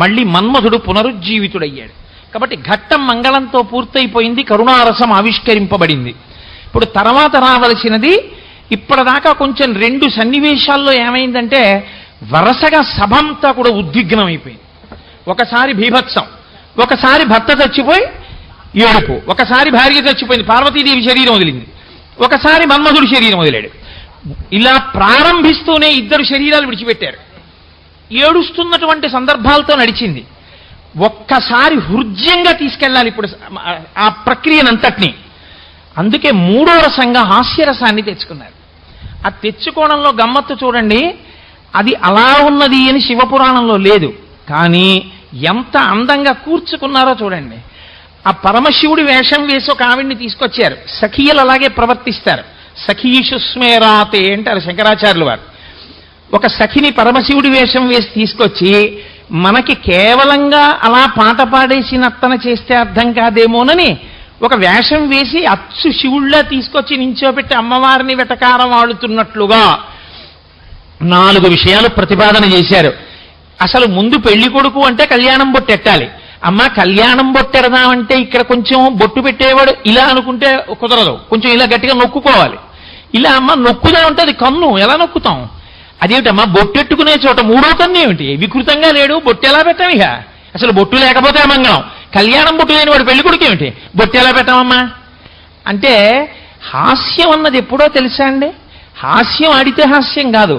మళ్ళీ మన్మధుడు పునరుజ్జీవితుడయ్యాడు. కాబట్టి ఘట్టం మంగళంతో పూర్తయిపోయింది, కరుణారసం ఆవిష్కరింపబడింది. ఇప్పుడు తర్వాత రావలసినది, ఇప్పటిదాకా కొంచెం 2 సన్నివేశాల్లో ఏమైందంటే వరుసగా సభంతా కూడా ఉద్విగ్నం అయిపోయింది. ఒకసారి బీభత్సం, ఒకసారి భర్త చచ్చిపోయి ఏడుపు, ఒకసారి భార్య చచ్చిపోయింది, పార్వతీదేవి శరీరం వదిలింది, ఒకసారి మన్మధుడు శరీరం వదిలాడు. ఇలా ప్రారంభిస్తూనే 2 శరీరాలు విడిచిపెట్టారు. ఏడుస్తున్నటువంటి సందర్భాలతో నడిచింది. ఒక్కసారి హృద్యంగా తీసుకెళ్ళాలి ఇప్పుడు ఆ ప్రక్రియనంతటినీ. అందుకే 3వ రసంగా హాస్యరసాన్ని తెచ్చుకున్నారు. ఆ తెచ్చుకోవడంలో గమ్మత్తు చూడండి. అది అలా ఉన్నది అని శివపురాణంలో లేదు, కానీ ఎంత అందంగా కూర్చుకున్నారో చూడండి. ఆ పరమశివుడి వేషం వేసి ఒక ఆవిడ్ని తీసుకొచ్చారు. సఖీయులు అలాగే ప్రవర్తిస్తారు. సఖీషు స్మేరాతే అంటారు శంకరాచార్యులు వారు. ఒక సఖిని పరమశివుడి వేషం వేసి తీసుకొచ్చి, మనకి కేవలంగా అలా పాట పాడేసి నర్తన చేస్తే అర్థం కాదేమోనని ఒక వేషం వేసి అచ్చు శివుళ్ళ తీసుకొచ్చి నించోబెట్టి అమ్మవారిని వెటకారం ఆడుతున్నట్లుగా 4 విషయాలు ప్రతిపాదన చేశారు. అసలు ముందు పెళ్లి కొడుకు అంటే కళ్యాణం బొట్టెట్టాలి. అమ్మ కళ్యాణం బొట్టెడదామంటే ఇక్కడ కొంచెం బొట్టు పెట్టేవాడు ఇలా అనుకుంటే కుదరదు, కొంచెం ఇలా గట్టిగా నొక్కుకోవాలి. ఇలా అమ్మ నొక్కుదామంటే అది కన్ను, ఎలా నొక్కుతాం? అదేమిటమ్మా బొట్టెట్టుకునే చోట 3వ కన్ను ఏమిటి? వికృతంగా లేడు, బొట్టు ఎలా పెట్టాం? ఇక అసలు బొట్టు లేకపోతే అమంగళం. కళ్యాణం బొట్టు లేని వాడు పెళ్లి కొడుకు ఏమిటి? బొట్టు ఎలా పెట్టామమ్మా అంటే హాస్యం అన్నది ఎప్పుడో తెలుసా అండి? హాస్యం ఆడితే హాస్యం కాదు,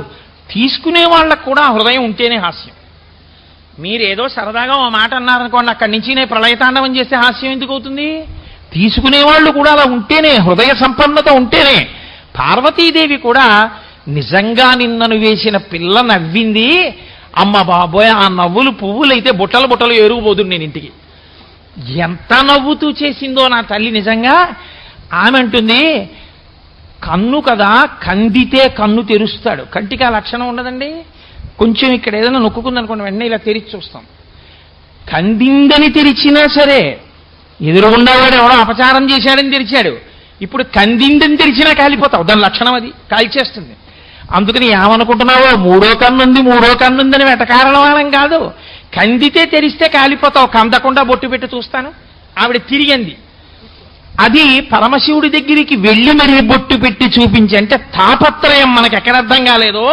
తీసుకునే వాళ్ళకు కూడా హృదయం ఉంటేనే హాస్యం. మీరేదో సరదాగా ఓ మాట అన్నారనుకోండి, అక్కడి నుంచి నేను ప్రళయతాండవం చేస్తే హాస్యం ఎందుకు అవుతుంది? తీసుకునేవాళ్ళు కూడా అలా ఉంటేనే, హృదయ సంపన్నత ఉంటేనే. పార్వతీదేవి కూడా నిజంగా నిన్నను వేసిన పిల్ల నవ్వింది, అమ్మ బాబోయ్ ఆ నవ్వులు పువ్వులైతే బుట్టలు బుట్టలు ఎరుగుపోతుంది నేను ఇంటికి. ఎంత నవ్వుతూ చేసిందో నా తల్లి నిజంగా. ఆమె అంటుంది, కన్ను కదా, కందితే కన్ను తెరుస్తాడు. కంటికి ఆ లక్షణం ఉండదండి. కొంచెం ఇక్కడ ఏదైనా నొక్కుందనుకోండి వెంటనే ఇలా తెరిచి చూస్తాం. కందిందని తెరిచినా సరే ఎదురుగుండేవాడు ఎవడో అపచారం చేశాడని తెరిచాడు. ఇప్పుడు కందిందని తెరిచినా కాలిపోతావు, దాని లక్షణం అది, కాల్చేస్తుంది. అందుకని ఏమనుకుంటున్నావో 3వ కన్నుంది 3వ కన్నుందని వెటకారణం కాదు. కందితే తెరిస్తే కాలిపోతావు, కందకుండా బొట్టు పెట్టి చూస్తాను. ఆవిడ తిరిగింది. అది పరమశివుడి దగ్గరికి వెళ్ళి మరీ బొట్టు పెట్టి చూపించి, అంటే తాపత్రయం మనకు ఎక్కడ అర్థం కాలేదో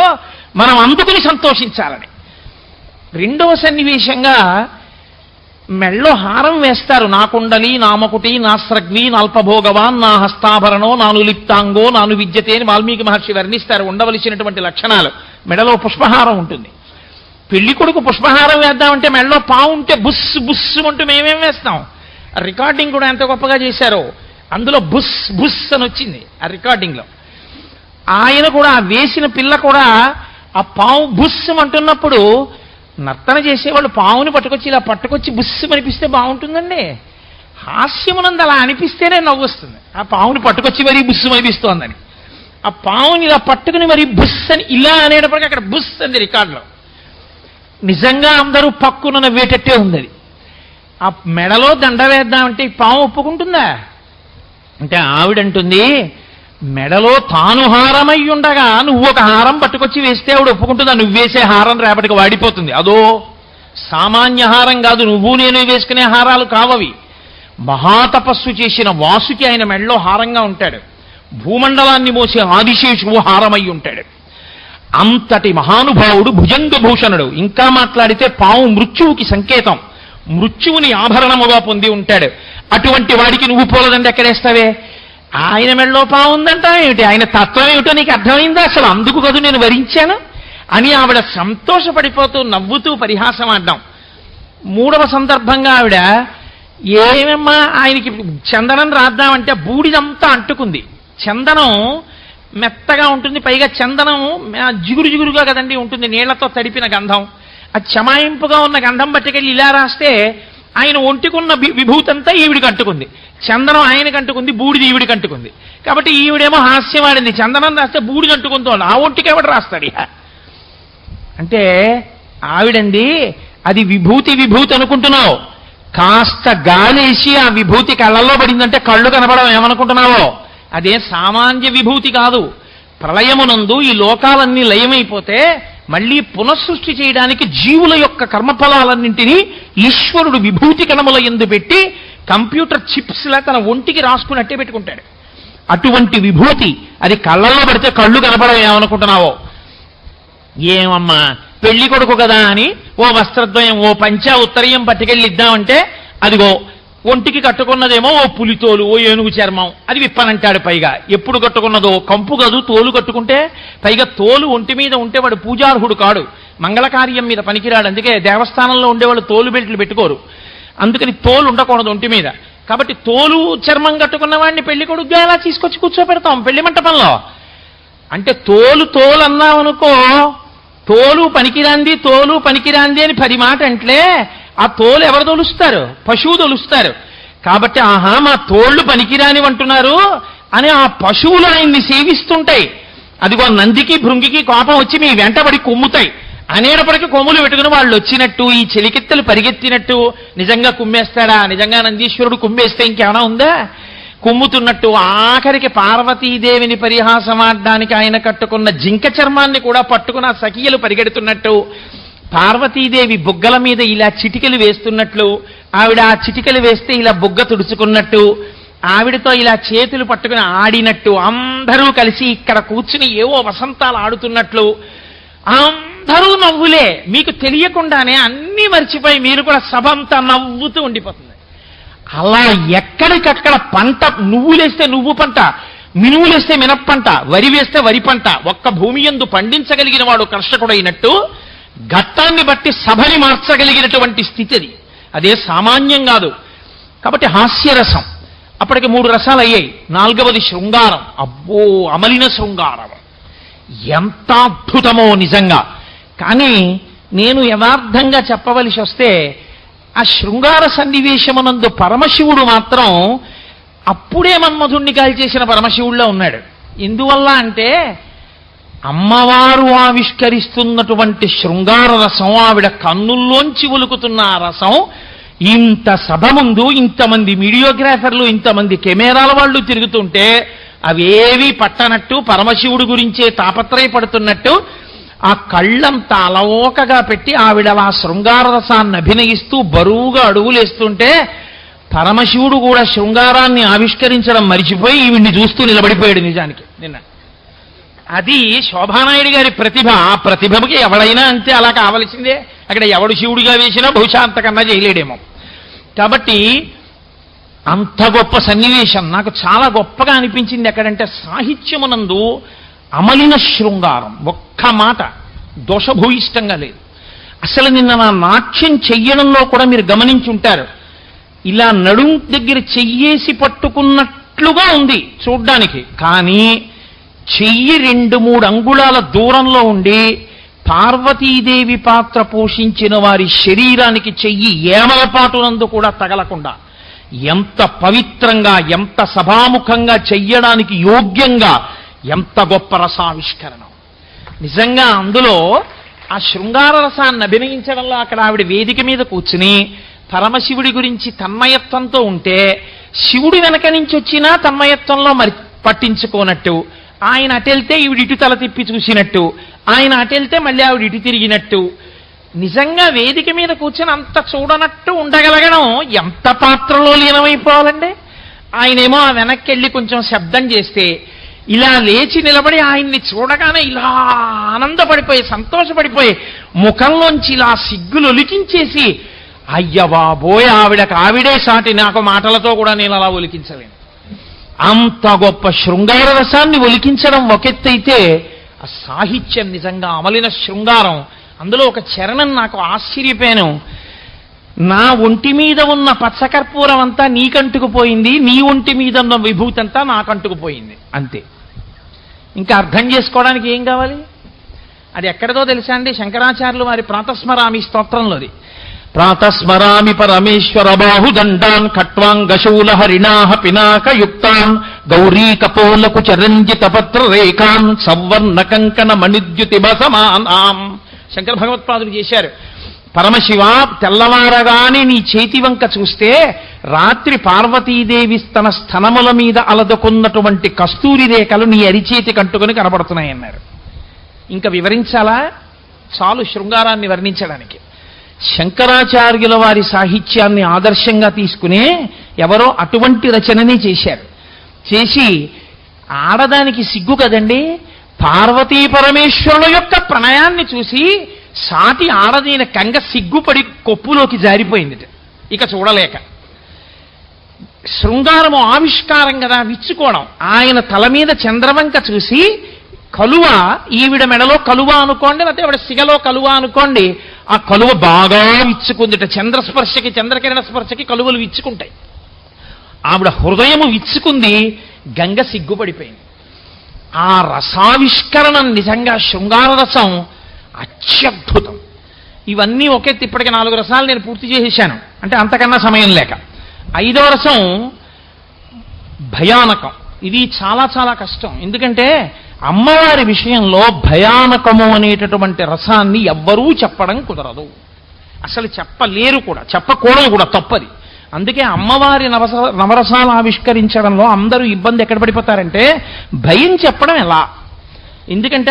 మనం అందుకుని సంతోషించాలని. 2వ సన్నివేశంగా మెళ్ళో హారం వేస్తారు. నా కుండలి నామకుటి నా స్రగ్వి నాల్పభోగవాన్ నా హస్తాభరణో నాను లిప్తాంగో నాను విద్యతే అని వాల్మీకి మహర్షి వర్ణిస్తారు ఉండవలసినటువంటి లక్షణాలు. మెడలో పుష్పహారం ఉంటుంది. పెళ్లి కొడుకు పుష్పహారం వేద్దామంటే మెడలో పావు ఉంటే బుస్ బుస్ అంటూ మేమేం వేస్తాం. రికార్డింగ్ కూడా ఎంత గొప్పగా చేశారో, అందులో బుస్ బుస్ అని వచ్చింది ఆ రికార్డింగ్లో. ఆయన కూడా వేసిన పిల్ల కూడా ఆ పావు బుస్ అంటున్నప్పుడు నర్తన చేసేవాళ్ళు పావుని పట్టుకొచ్చి ఇలా పట్టుకొచ్చి బుస్ అనిపిస్తే బాగుంటుందండి. హాస్యమునందు అలా అనిపిస్తేనే నవ్వు వస్తుంది. ఆ పావుని పట్టుకొచ్చి మరీ బుస్ అనిపిస్తోందని, ఆ పావుని ఇలా పట్టుకుని మరీ బుస్ అని ఇలా అనేటప్పటికీ అక్కడ బుస్ అంది రికార్డులో. నిజంగా అందరూ పక్కున నవ్వేటట్టే ఉంది అది. ఆ మెడలో దండ వేద్దామంటే ఈ పాము ఒప్పుకుంటుందా అంటే ఆవిడంటుంది, మెడలో తాను హారమై ఉండగా నువ్వు ఒక హారం పట్టుకొచ్చి వేస్తే ఆవిడ ఒప్పుకుంటుందా? నువ్వు వేసే హారం రేపటికి వాడిపోతుంది. అదో సామాన్య హారం కాదు, నువ్వు నేను వేసుకునే హారాలు కావవి. మహాతపస్సు చేసిన వాసుకి ఆయన మెడలో హారంగా ఉంటాడు. భూమండలాన్ని మోసే ఆదిశేషువు హారమై ఉంటాడు. అంతటి మహానుభావుడు భుజంగభూషణుడు. ఇంకా మాట్లాడితే పాము మృత్యువుకి సంకేతం, మృత్యువుని ఆభరణముగా పొంది ఉంటాడు. అటువంటి వాడికి నువ్వు పూలదండ ఎక్కడేస్తావే? ఆయన మెళ్ళలో పాము ఉందంటావు ఏమిటి? ఆయన తత్వం ఏమిటో నీకు అర్థమైందా? అసలు అందుకు కదూ నేను వరించాను అని ఆవిడ సంతోషపడిపోతూ నవ్వుతూ పరిహాసం ఆడ్డాం. 3వ సందర్భంగా ఆవిడ ఏమమ్మా ఆయనకి చందనం రాద్దామంటే బూడిదంతా అంటుకుంది. చందనం మెత్తగా ఉంటుంది, పైగా చందనం జిగురు జిగురుగా కదండి ఉంటుంది, నీళ్లతో తడిపిన గంధం. అది చమాయింపుగా ఉన్న గంధం పట్టుకెళ్ళి ఇలా రాస్తే ఆయన ఒంటికున్న విభూతంతా ఈవిడికి అంటుకుంది. చందనం ఆయనకు అంటుకుంది, బూడిది ఈవిడికి అంటుకుంది. కాబట్టి ఈవిడేమో హాస్యం ఆడింది, చందనం రాస్తే బూడిది అంటుకుంటోంది, ఆ ఒంటికి ఎవడు రాస్తాడు ఇక అంటే ఆవిడంది అది విభూతి విభూతి అనుకుంటున్నావు, కాస్త గాలేసి ఆ విభూతి కళ్ళల్లో పడిందంటే కళ్ళు కనపడడం ఏమనుకుంటున్నావో? అదే సామాన్య విభూతి కాదు. ప్రళయమునందు ఈ లోకాలన్నీ లయమైపోతే మళ్ళీ పునఃసృష్టి చేయడానికి జీవుల యొక్క కర్మఫలాలన్నింటినీ ఈశ్వరుడు విభూతి కణముల యందు పెట్టి కంప్యూటర్ చిప్స్ లా తన ఒంటికి రాసుకున్నట్టే పెట్టుకుంటాడు. అటువంటి విభూతి అది కళ్ళల్లో పడితే కళ్ళు కనపడడం ఏమనుకుంటున్నావో? ఏమమ్మా పెళ్లి కొడుకు కదా అని ఓ వస్త్రద్వయం ఓ పంచా ఉత్తరీయం పట్టుకెళ్ళి ఇద్దామంటే అదిగో ఒంటికి కట్టుకున్నదేమో ఓ పులితోలు ఓ ఏనుగు చర్మం, అది విప్పనంటాడు. పైగా ఎప్పుడు కట్టుకున్నదో కంపు కదూ, తోలు కట్టుకుంటే, పైగా తోలు ఒంటి మీద ఉంటే వాడు పూజార్హుడు కాడు, మంగళకార్యం మీద పనికిరాడు. అందుకే దేవస్థానంలో ఉండేవాళ్ళు తోలు బెల్ట్లు పెట్టుకోరు, అందుకని తోలు ఉండకూడదు ఒంటి మీద. కాబట్టి తోలు చర్మం కట్టుకున్న వాడిని పెళ్లి కొడుకుగా ఎలా తీసుకొచ్చి కూర్చోపెడతాం పెళ్లి మంటపంలో? అంటే తోలు తోలు అన్నామనుకో, తోలు పనికిరాంది తోలు పనికిరాంది అని 10 మాట అంటే ఆ తోలు ఎవరు తోలుస్తారు? పశువు తోలుస్తారు. కాబట్టి ఆహా మా తోళ్లు పనికిరాని అంటున్నారు అని ఆ పశువులు ఆయన్ని సేవిస్తుంటాయి. అదిగో నందికి భృంగికి కోపం వచ్చి మీ వెంటబడి కుమ్ముతాయి అనేటప్పటికీ కొమ్ములు పెట్టుకుని వాళ్ళు వచ్చినట్టు, ఈ చెలికెత్తలు పరిగెత్తినట్టు. నిజంగా కుమ్మేస్తాడా? నిజంగా నందీశ్వరుడు కుమ్మేస్తే ఇంకేమైనా ఉందా? కుమ్ముతున్నట్టు, ఆఖరికి పార్వతీదేవిని పరిహాసమాడడానికి ఆయన కట్టుకున్న జింక చర్మాన్ని కూడా పట్టుకున్న సఖియలు పరిగెడుతున్నట్టు, పార్వతీదేవి బుగ్గల మీద ఇలా చిటికెలు వేస్తున్నట్లు, ఆవిడ ఆ చిటికెలు వేస్తే ఇలా బుగ్గ తుడుచుకున్నట్టు, ఆవిడతో ఇలా చేతులు పట్టుకుని ఆడినట్టు, అందరూ కలిసి ఇక్కడ కూర్చుని ఏవో వసంతాలు ఆడుతున్నట్లు, అందరూ నవ్వులే. మీకు తెలియకుండానే అన్నీ మర్చిపోయి మీరు కూడా సభ అంతా నవ్వుతూ ఉండిపోతుంది. అలా ఎక్కడికక్కడ పంట, నువ్వులేస్తే నువ్వు పంట, మినువులేస్తే మినప్పంట, వరి వేస్తే వరి పంట, ఒక్క భూమి యందు పండించగలిగిన వాడు కర్షకుడైనట్టు ఘట్టాన్ని బట్టి సభని మార్చగలిగినటువంటి స్థితి అది. అదే సామాన్యం కాదు. కాబట్టి హాస్యరసం అప్పటికి 3 రసాలు అయ్యాయి. 4వది శృంగారం. అబ్బో, అమలిన శృంగారం ఎంత అద్భుతమో నిజంగా. కానీ నేను యథార్థంగా చెప్పవలసి వస్తే ఆ శృంగార సన్నివేశమునందు పరమశివుడు మాత్రం అప్పుడే మన్మధుణ్ణి కాల్చేసిన పరమశివుడిలో ఉన్నాడు. ఎందువల్ల అంటే అమ్మవారు ఆవిష్కరిస్తున్నటువంటి శృంగార రసం, ఆవిడ కన్నుల్లోంచి ఒలుకుతున్న ఆ రసం, ఇంత సభ ముందు ఇంతమంది వీడియోగ్రాఫర్లు, ఇంతమంది కెమెరాల వాళ్ళు తిరుగుతుంటే అవేవి పట్టనట్టు, పరమశివుడి గురించే తాపత్రయపడుతున్నట్టు ఆ కళ్ళంతా అలవోకగా పెట్టి ఆవిడ ఆ శృంగార రసాన్ని అభినయిస్తూ బరువుగా అడుగులేస్తుంటే పరమశివుడు కూడా శృంగారాన్ని ఆవిష్కరించడం మరిచిపోయి ఈవిడ్ని చూస్తూ నిలబడిపోయాడు. నిజానికి నిన్న అది శోభానాయుడు గారి ప్రతిభ. ఆ ప్రతిభకి ఎవడైనా అంతే, అలా కావలసిందే. అక్కడ ఎవడు శివుడిగా వేసినా బహుశా అంతకన్నా చేయలేడేమో. కాబట్టి అంత గొప్ప సన్నివేశం నాకు చాలా గొప్పగా అనిపించింది. ఎక్కడంటే సాహిత్యమునందు అమలిన శృంగారం ఒక్క మాట దోషభూయిష్టంగా లేదు. అసలు నిన్న నా నాట్యం చెయ్యడంలో కూడా మీరు గమనించుంటారు. ఇలా నడుం దగ్గర చెయ్యేసి పట్టుకున్నట్లుగా ఉంది చూడ్డానికి, కానీ చెయ్యి 2-3 అంగుళాల దూరంలో ఉండి పార్వతీదేవి పాత్ర పోషించిన వారి శరీరానికి చెయ్యి ఏమలపాటునందు కూడా తగలకుండా ఎంత పవిత్రంగా, ఎంత సభాముఖంగా చెయ్యడానికి యోగ్యంగా, ఎంత గొప్ప రసావిష్కరణ నిజంగా. అందులో ఆ శృంగార రసాన్ని అభినయించడంలో అక్కడ ఆవిడ వేదిక మీద కూర్చుని పరమశివుడి గురించి తన్మయత్వంతో ఉంటే శివుడి వెనక నుంచి వచ్చినా తన్మయత్వంలో మరి పట్టించుకోనట్టు, ఆయన అటెళ్తే ఈవిడ ఇటు తల తిప్పి చూసినట్టు, ఆయన అటెళ్తే మళ్ళీ ఆవిడ ఇటు తిరిగినట్టు, నిజంగా వేదిక మీద కూర్చొని అంత చూడనట్టు ఉండగలగడం ఎంత పాత్రలో లీనమైపోవాలండి. ఆయనేమో ఆ వెనక్కి వెళ్ళి కొంచెం శబ్దం చేస్తే ఇలా లేచి నిలబడి ఆయన్ని చూడగానే ఇలా ఆనందపడిపోయి సంతోషపడిపోయి ముఖంలోంచి ఇలా సిగ్గులు ఒలికించేసి, అయ్య బాబోయ్ ఆవిడకు ఆవిడే సాటి, నాకు మాటలతో కూడా నేను అలా ఒలికించలేను. అంత గొప్ప శృంగార రసాన్ని ఒలికించడం ఒకెత్తైతే ఆ సాహిత్యం నిజంగా అమలిన శృంగారం. అందులో ఒక చరణం నాకు ఆశ్చర్యపోయాను. నా ఒంటి మీద ఉన్న పచ్చకర్పూరం అంతా నీకంటుకుపోయింది, నీ ఒంటి మీద ఉన్న విభూతి అంతా నాకంటుకుపోయింది, అంతే. ఇంకా అర్థం చేసుకోవడానికి ఏం కావాలి? అది ఎక్కడదో తెలుసా అండి? శంకరాచార్యులు వారి ప్రాతస్మరామి స్తోత్రంలోది. ప్రాతస్మరామి పరమేశ్వర బాహుదండాన్ ఖట్వాంగశూల హరిణాహ పినాకయుక్తాన్ గౌరీ కపోలకు చరంజిత పత్ర రేఖాన్ సవర్ణ కంకణ మణిద్యుతి బసమానాం. శంకర భగవత్పాదులు చేశారు. పరమశివ, తెల్లవారగానే నీ చేతి వంక చూస్తే రాత్రి పార్వతీదేవి తన స్తనముల మీద అలదుకున్నటువంటి కస్తూరి రేఖలు నీ అరిచేతి కంటుకొని కనబడుతున్నాయన్నారు. ఇంకా వివరించాలా? చాలు శృంగారాన్ని వర్ణించడానికి. శంకరాచార్యుల వారి సాహిత్యాన్ని ఆదర్శంగా తీసుకునే ఎవరో అటువంటి రచనని చేశారు. చేసి ఆడదానికి సిగ్గు కదండి, పార్వతీ పరమేశ్వరుల యొక్క ప్రణయాన్ని చూసి సాటి ఆడదైన కంగ సిగ్గుపడి కొప్పులోకి జారిపోయింది, ఇక చూడలేక. శృంగారము ఆవిష్కారం కదా, విచ్చుకోవడం. ఆయన తల మీద చంద్రవంక చూసి కలువ, ఈవిడ మెడలో కలువ అనుకోండి, లేకపోతే ఆవిడ సిగలో కలువ అనుకోండి, ఆ కలువ బాగా విచ్చుకుందిట. చంద్రస్పర్శకి, చంద్రకిరణ స్పర్శకి కలువలు విచ్చుకుంటాయి. ఆవిడ హృదయము విచ్చుకుంది, గంగ సిగ్గుపడిపోయింది. ఆ రసావిష్కరణం నిజంగా శృంగార రసం అత్యద్భుతం. ఇవన్నీ ఒకెత్తి ఇప్పటికి 4 రసాలు నేను పూర్తి చేసేసాను, అంటే అంతకన్నా సమయం లేక. 5వ రసం భయానకం. ఇది చాలా చాలా కష్టం. ఎందుకంటే అమ్మవారి విషయంలో భయానకము అనేటటువంటి రసాన్ని ఎవ్వరూ చెప్పడం కుదరదు, అసలు చెప్పలేరు కూడా, చెప్పకూడదు కూడా, తప్పది. అందుకే అమ్మవారి నవరసాలు ఆవిష్కరించడంలో అందరూ ఇబ్బంది ఎక్కడ పడిపోతారంటే భయం చెప్పడం ఎలా. ఎందుకంటే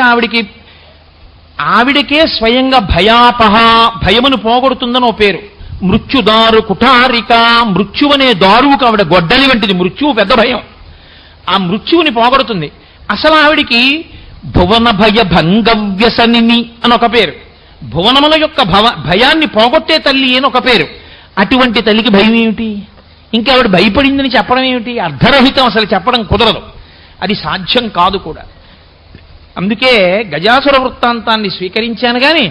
ఆవిడకే స్వయంగా భయాపహ, భయమును పోగొడుతుందని ఓ పేరు. మృత్యుదారు కుఠారిక, మృత్యువనే దారువుకు ఆవిడ గొడ్డలి వంటిది. మృత్యువు పెద్ద భయం, ఆ మృత్యువుని పోగొడుతుంది. అసలు ఆవిడికి భువన భయ భంగవ్యసనిని అని ఒక పేరు. భువనముల యొక్క భయాన్ని పోగొట్టే తల్లి అని ఒక పేరు. అటువంటి తల్లికి భయం ఏమిటి? ఇంకా ఆవిడ భయపడిందని చెప్పడం ఏమిటి? అర్ధరహితం, అసలు చెప్పడం కుదరదు, అది సాధ్యం కాదు కూడా. అందుకే గజాసుర వృత్తాంతాన్ని స్వీకరించాను కానీ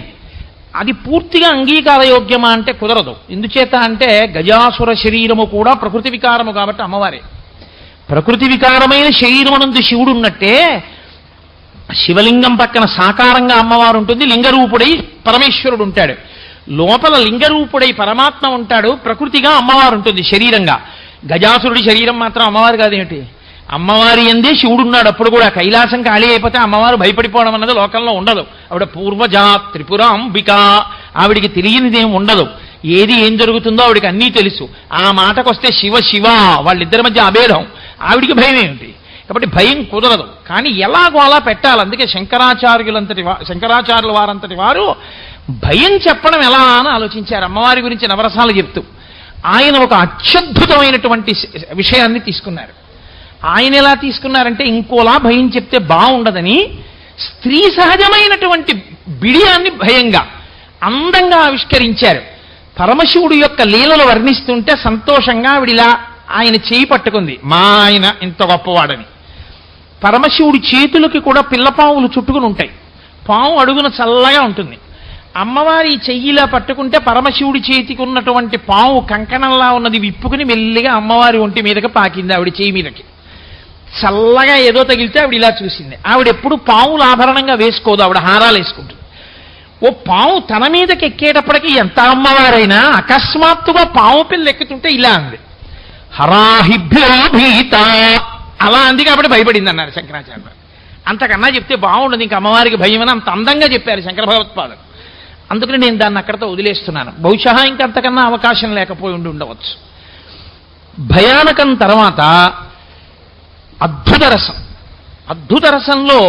అది పూర్తిగా అంగీకారయోగ్యమా అంటే కుదరదు. ఎందుచేత అంటే గజాసుర శరీరము కూడా ప్రకృతి వికారము కాబట్టి అమ్మవారే. ప్రకృతి వికారమైన శరీరమునందు శివుడు ఉన్నట్టే శివలింగం పక్కన సాకారంగా అమ్మవారు ఉంటుంది, లింగరూపుడై పరమేశ్వరుడు ఉంటాడు. లోపల లింగరూపుడై పరమాత్మ ఉంటాడు, ప్రకృతిగా అమ్మవారు ఉంటుంది శరీరంగా. గజాసురుడి శరీరం మాత్రం అమ్మవారు కాదేమిటి? అమ్మవారి ఎందే శివుడు ఉన్నాడు. అప్పుడు కూడా కైలాసం ఖాళీ అయిపోతే అమ్మవారు భయపడిపోవడం అన్నది లోకంలో ఉండదు. ఆవిడ పూర్వజా త్రిపురాంబిక, ఆవిడికి తెలియనిదేం ఉండదు. ఏది ఏం జరుగుతుందో ఆవిడికి అన్నీ తెలుసు. ఆ మాటకొస్తే శివ శివ వాళ్ళిద్దరి మధ్య అభేదం, ఆవిడికి భయం ఏమిటి? కాబట్టి భయం కుదరదు. కానీ ఎలాగో అలా పెట్టాలి. అందుకే శంకరాచార్యుల వారంతటి వారు భయం చెప్పడం ఎలా అని ఆలోచించారు అమ్మవారి గురించి నవరసాలు చెప్తూ. ఆయన ఒక అత్యద్భుతమైనటువంటి విషయాన్ని తీసుకున్నారు. ఆయన ఎలా తీసుకున్నారంటే ఇంకోలా భయం చెప్తే బాగుండదని స్త్రీ సహజమైనటువంటి బిడియాన్ని భయంగా అందంగా ఆవిష్కరించారు. పరమశివుడు యొక్క లీలలు వర్ణిస్తుంటే సంతోషంగా ఆవిడిలా ఆయన చేయి పట్టుకుంది, మా ఆయన ఇంత గొప్పవాడని. పరమశివుడి చేతులకి కూడా పిల్లపావులు చుట్టుకుని ఉంటాయి, పాము అడుగున చల్లగా ఉంటుంది. అమ్మవారి చెయ్యిలా పట్టుకుంటే పరమశివుడి చేతికి ఉన్నటువంటి పాము కంకణంలా ఉన్నది విప్పుకుని మెల్లిగా అమ్మవారి ఒంటి మీదకి పాకింది, ఆవిడ చేయి మీదకి. చల్లగా ఏదో తగిలితే ఆవిడ ఇలా చూసింది. ఆవిడ ఎప్పుడు పావులు ఆభరణంగా వేసుకోదు, ఆవిడ హారాలు వేసుకుంటుంది. ఓ పాము తన మీదకి ఎక్కేటప్పటికి ఎంత అమ్మవారైనా అకస్మాత్తుగా పాము పిల్ల ఎక్కుతుంటే ఇలా అంది, హరాహిభ్యోభీత, అలా అంది కాబట్టి భయపడింది అన్నారు శంకరాచార్య. అంతకన్నా చెప్తే బాగుండదు, ఇంక అమ్మవారికి భయం అని అంత అందంగా చెప్పారు శంకర భగవత్పాదులు. అందుకని నేను దాన్ని అక్కడతో వదిలేస్తున్నాను. బహుశా ఇంకంతకన్నా అవకాశం లేకపోయి ఉండవచ్చు. భయానకం తర్వాత అద్భుత రసం. అద్భుత రసంలో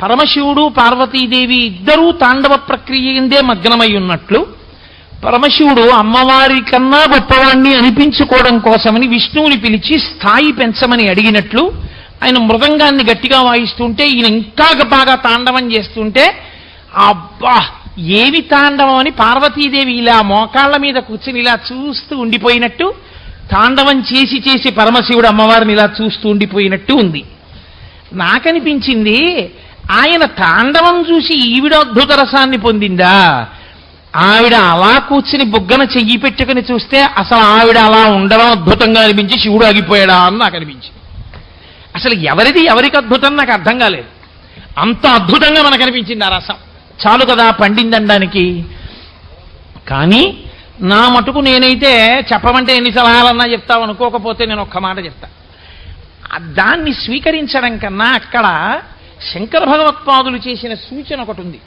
పరమశివుడు పార్వతీదేవి ఇద్దరూ తాండవ ప్రక్రియ ఎందే మగ్నమై ఉన్నట్లు, పరమశివుడు అమ్మవారి కన్నా గొప్పవాణ్ణి అనిపించుకోవడం కోసమని విష్ణువుని పిలిచి స్థాయి పెంచమని అడిగినట్లు ఆయన మృదంగాన్ని గట్టిగా వాయిస్తుంటే ఈయన ఇంకా బాగా తాండవం చేస్తుంటే, అబ్బా ఏమి తాండవం అని పార్వతీదేవి ఇలా మోకాళ్ళ మీద కూర్చుని ఇలా చూస్తూ ఉండిపోయినట్టు, తాండవం చేసి చేసి పరమశివుడు అమ్మవారిని ఇలా చూస్తూ ఉండిపోయినట్టు ఉంది. నాకనిపించింది ఆయన తాండవం చూసి ఈవిడ అద్భుత రసాన్ని పొందిందా, ఆవిడ అలా కూర్చుని బుగ్గన చెయ్యి పెట్టుకుని చూస్తే అసలు ఆవిడ అలా ఉండడం అద్భుతంగా అనిపించి శివుడు ఆగిపోయాడా అని నాకు అనిపించింది. అసలు ఎవరికి అద్భుతం నాకు అర్థం కాలేదు, అంత అద్భుతంగా మనకు అనిపించింది ఆ రసం. చాలు కదా పండిందనడానికి. కానీ నా మటుకు నేనైతే చెప్పమంటే ఎన్ని సలహాలన్నా చెప్తావు, అనుకోకపోతే నేను ఒక్క మాట చెప్తా. దాన్ని స్వీకరించడం కన్నా అక్కడ శంకర భగవత్పాదులు చేసిన సూచన ఒకటి ఉంది.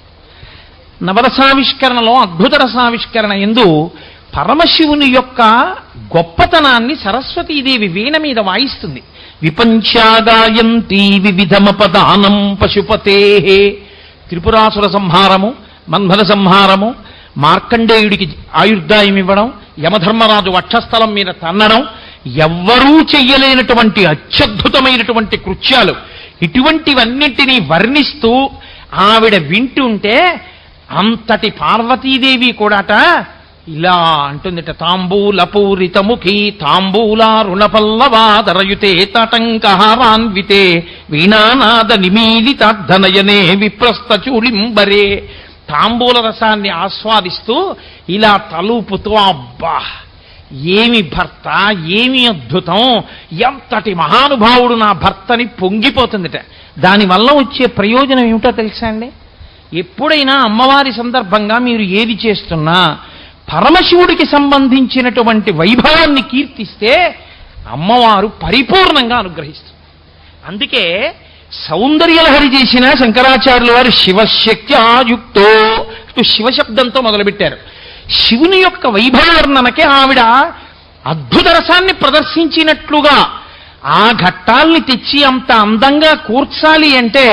నవరసావిష్కరణలో అద్భుత రసావిష్కరణ ఎందు పరమశివుని యొక్క గొప్పతనాన్ని సరస్వతీదేవి వీణ మీద వాయిస్తుంది. విపంచాగాయంతి వివిధమపదానం పశుపతే, త్రిపురాసుర సంహారము, మన్మథ సంహారము, మార్కండేయుడికి ఆయుర్దాయం ఇవ్వడం, యమధర్మరాజు వక్షస్థలం మీద తన్నడం, ఎవ్వరూ చెయ్యలేనటువంటి అత్యద్భుతమైనటువంటి కృత్యాలు, ఇటువంటివన్నింటినీ వర్ణిస్తూ ఆవిడ వింటుంటే అంతటి పార్వతీదేవి కూడాట ఇలా అంటుందిట, తాంబూలపూరితముఖి తాంబూలారుణపల్లవాదరయుతే తటంకహారాన్వితే వీణానాద నిమీలితార్ధనయనే విప్రస్థచూళింబరే. తాంబూల రసాన్ని ఆస్వాదిస్తూ ఇలా తలూపుతూ, అబ్బా ఏమి భర్త, ఏమి అద్భుతం, ఎంతటి మహానుభావుడు నా భర్తని పొంగిపోతుందిట. దానివల్ల వచ్చే ప్రయోజనం ఏమిటో తెలుసా అండి? ఎప్పుడైనా అమ్మవారి సందర్భంగా మీరు ఏది చేస్తున్నా పరమశివుడికి సంబంధించినటువంటి వైభవాన్ని కీర్తిస్తే అమ్మవారు పరిపూర్ణంగా అనుగ్రహిస్తుంది. అందుకే సౌందర్యలహరి చేసిన శంకరాచార్యుల వారు శివశక్త్యాయుక్తో శివశబ్దంతో మొదలుపెట్టారు. శివుని యొక్క వైభవర్ణనకే ఆవిడ అద్భుత రసాన్ని ప్రదర్శించినట్లుగా ఆ ఘట్టాల్ని తెచ్చి అంత అందంగా కూర్చాలి అంటే